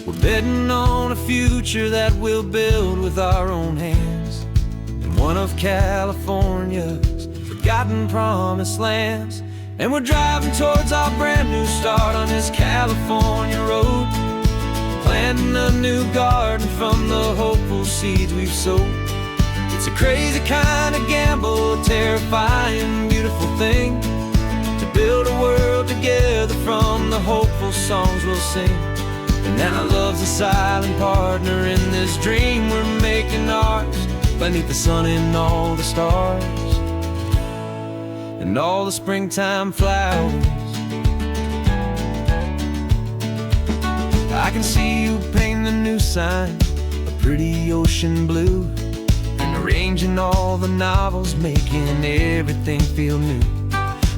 We're betting on a future that we'll build with our own hands in one of California's forgotten promised lands. And we're driving towards our brand new start on this California road, planting a new garden from the hopeful seeds we've sowed. It's a crazy kind of gamble, a terrifying, beautiful thing, to build a world together from the hopeful songs we'll sing. And now love's a silent partner in this dream we're making ours, beneath the sun and all the stars and all the springtime flowers. I can see you painting the new sign a pretty ocean blue, and arranging all the novels, making everything feel new.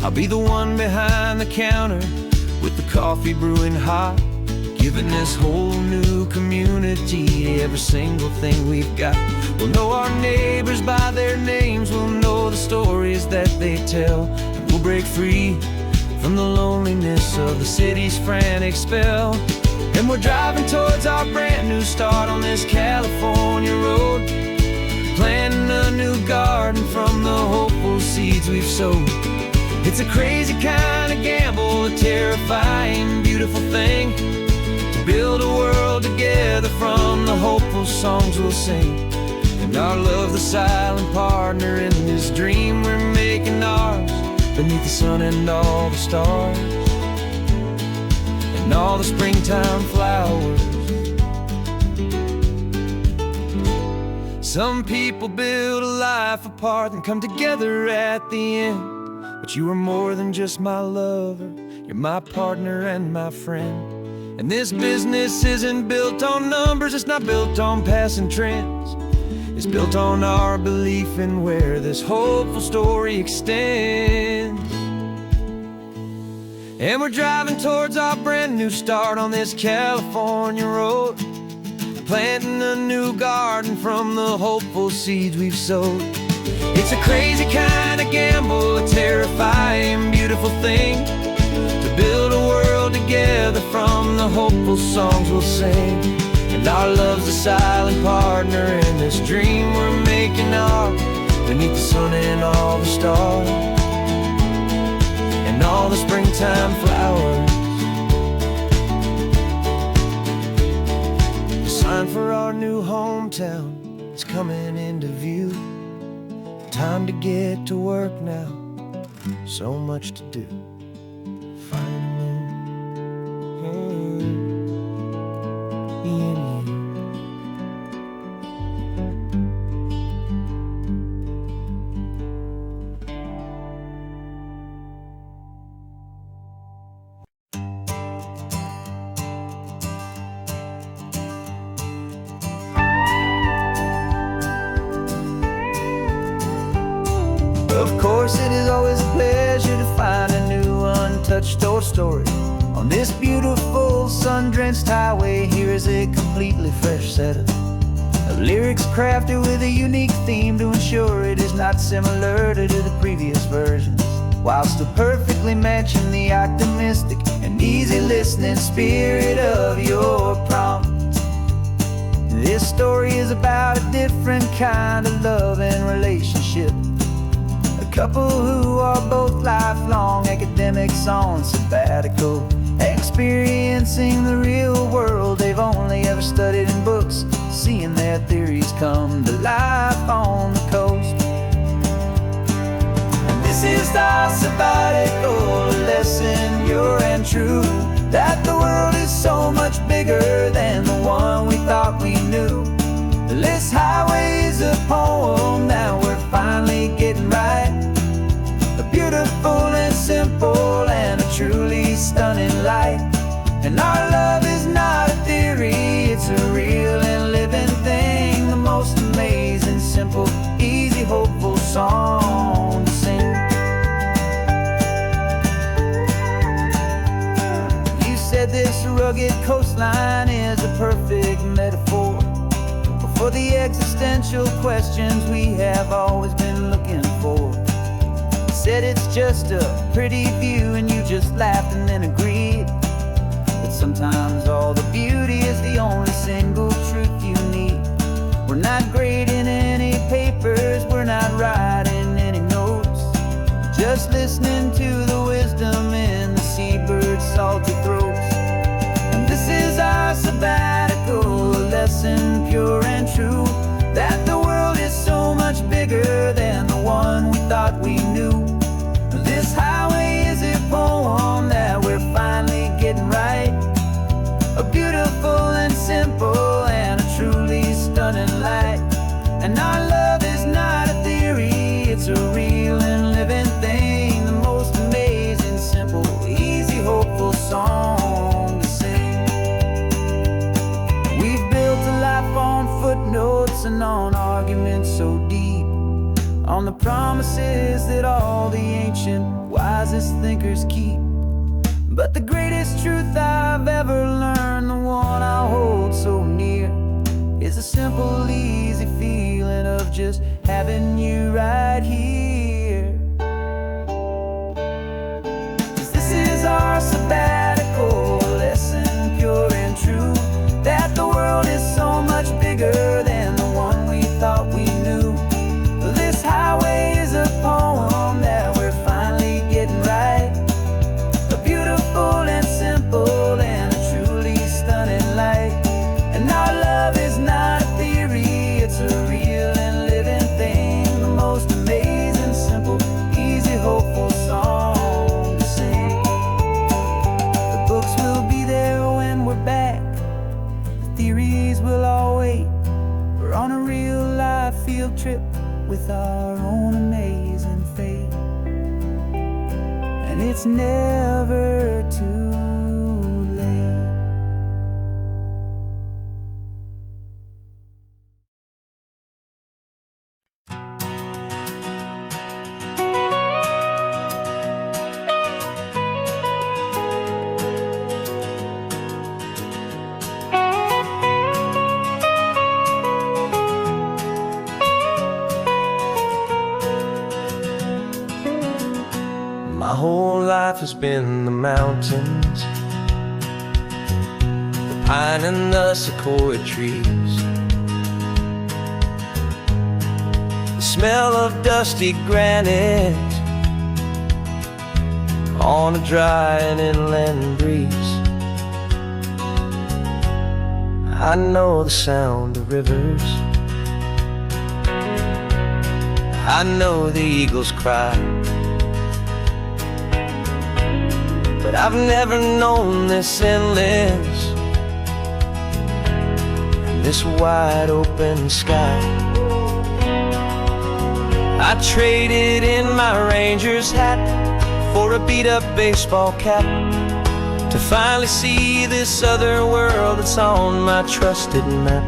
I'll be the one behind the counter with the coffee brewing hot, giving this whole new community every single thing we've got. We'll know our neighbors by their names, we'll know the stories that they tell, and we'll break free from the loneliness of the city's frantic spell. And we're driving towards our brand new start on this California road, planting a new garden from the hopeful seeds we've sowed. It's a crazy kind of gamble, a terrifying, beautiful thing, to build a world together from the hopeful songs we'll sing. And our love, the silent partner in this dream we're making ours, beneath the sun and all the stars and all the springtime flowers. Some people build a life apart and come together at the end, but you are more than just my lover, you're my partner and my friend. And this business isn't built on numbers, it's not built on passing trends, it's built on our belief in where this hopeful story extends. And we're driving towards our brand new start on this California road, planting a new garden from the hopeful seeds we've sowed. It's a crazy kind of gamble, a terrifying, beautiful thing, to build a world together from the hopeful songs we'll sing. And our love's a silent partner in this dream we're making ours, beneath the sun and all the stars and all the springtime flowers. The sign for our new hometown is coming into view. Time to get to work now, so much to do. Of course, it is always a pleasure to find a new untouched story. On this beautiful sun-drenched highway, here is a completely fresh set of lyrics crafted with a unique theme to ensure it is not similar to the previous versions, while still perfectly matching the optimistic and easy listening spirit of your prompt. This story is about a different kind of love and relationship, couple who are both lifelong academics on sabbatical, experiencing the real world they've only ever studied in books, seeing their theories come to life on the coast. And this is our sabbatical lesson, pure and true, that the world is so much bigger than the one we thought we knew. This highway is a poem, now we're finally getting right. Beautiful and simple and a truly stunning light. And our love is not a theory, it's a real and living thing, the most amazing, simple, easy, hopeful song to sing. You said this rugged coastline is a perfect metaphor for the existential questions we have always been looking for. Said it's just a pretty view and you just laughed and then agreed. But Sometimes all the beauty is the only single truth you need. We're not grading any papers, we're not writing any notes, just listening to the wisdom in the seabird's salty throats. And this is our sabbatical, a lesson pure and true, that the world is so much bigger than the one we thought we knew. This highway is a poem that we're finally getting right, a beautiful and simple and a truly stunning light. And our love is not a theory, it's a real and living thing, the most amazing, simple, easy, hopeful song to sing. We've built a life on footnotes and on arguments so deep, on the promises that all the ancient, wisest thinkers keep. But the greatest truth I've ever learned, the one I hold so near, is a simple, easy feeling of just having you right here. 'Cause this is our sabbatical, a lesson pure and true, that the world is so much bigger than the one we thought we knew. This highway is a poem that we're finally getting right, a beautiful and simple and a truly stunning light. And our love is not a theory, it's a real and living thing, the most amazing, simple, easy, hopeful song to sing. The books will be there when we're back, the theories will all wait. We're on a real life field trip with our own amazing fate, and it's never too late. My whole life has been the mountains, the pine and the sequoia trees, the smell of dusty granite on a dry and inland breeze. I know the sound of rivers, I know the eagles cry, but I've never known this endless, this wide open sky. I traded in my ranger's hat for a beat-up baseball cap, to finally see this other world that's on my trusted map.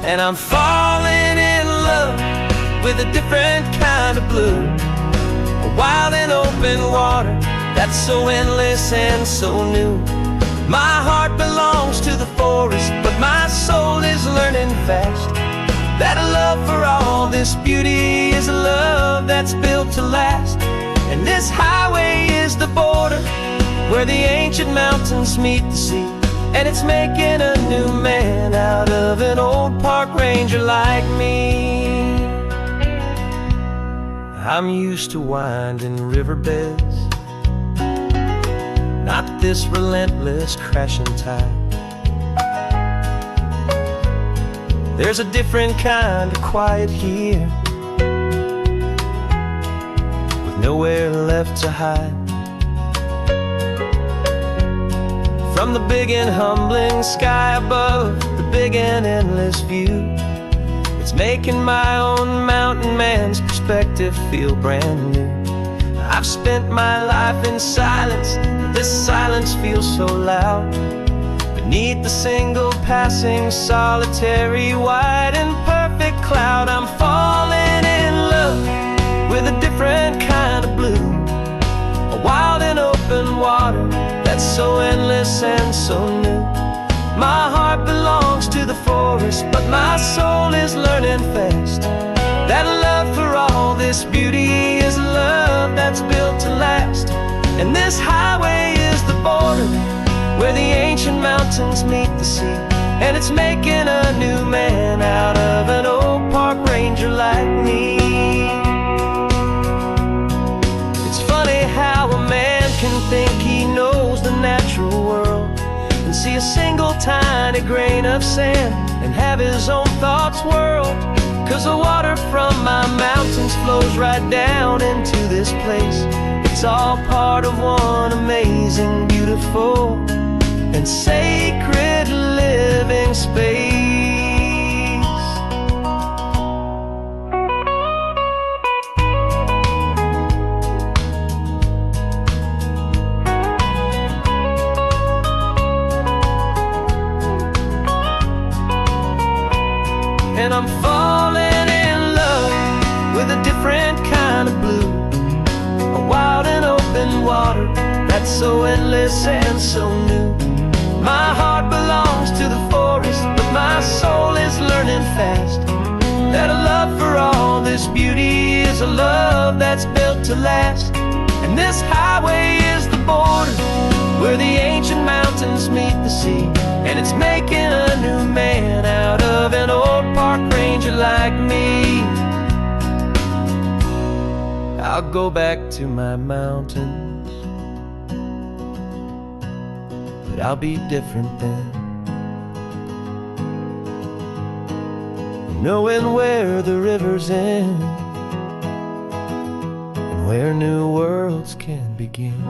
And I'm falling in love with a different kind of blue, a wild and open water that's so endless and so new. My heart belongs to the forest, but my soul is learning fast that a love for all this beauty is a love that's built to last. And this highway is the border where the ancient mountains meet the sea, and it's making a new man out of an old park ranger like me. I'm used to winding riverbeds, not this relentless crashing tide. There's a different kind of quiet here, with nowhere left to hide. From the big and humbling sky above, the big and endless view, it's making my own mountain man's perspective feel brand new. I've spent my life in silence, this silence feels so loud. Beneath the single passing solitary white and perfect cloud, I'm falling in love with a different kind of blue, a wild and open water that's so endless and so new. My heart belongs to the forest, but my soul is learning fast that love for all this beauty is a love that's built to last. And this highway is the border where the ancient mountains meet the sea, and it's making a new man out of an old park ranger like me. It's funny how a man can think he knows the natural world and see a single tiny grain of sand and have his own thoughts whirled. 'Cause the water from my mountains flows right down into this place. It's all part of one amazing, beautiful, and sacred living space. And I'm falling in love with a different kind of blue, a wild and open water that's so endless and so new. My heart belongs to the forest, but my soul is learning fast that a love for all this beauty is a love that's built to last. And this highway is the border where the ancient mountains meet the sea, and it's making a new man out of an old park ranger like me. I'll go back to my mountains, but I'll be different then, knowing where the rivers end and where new worlds can begin.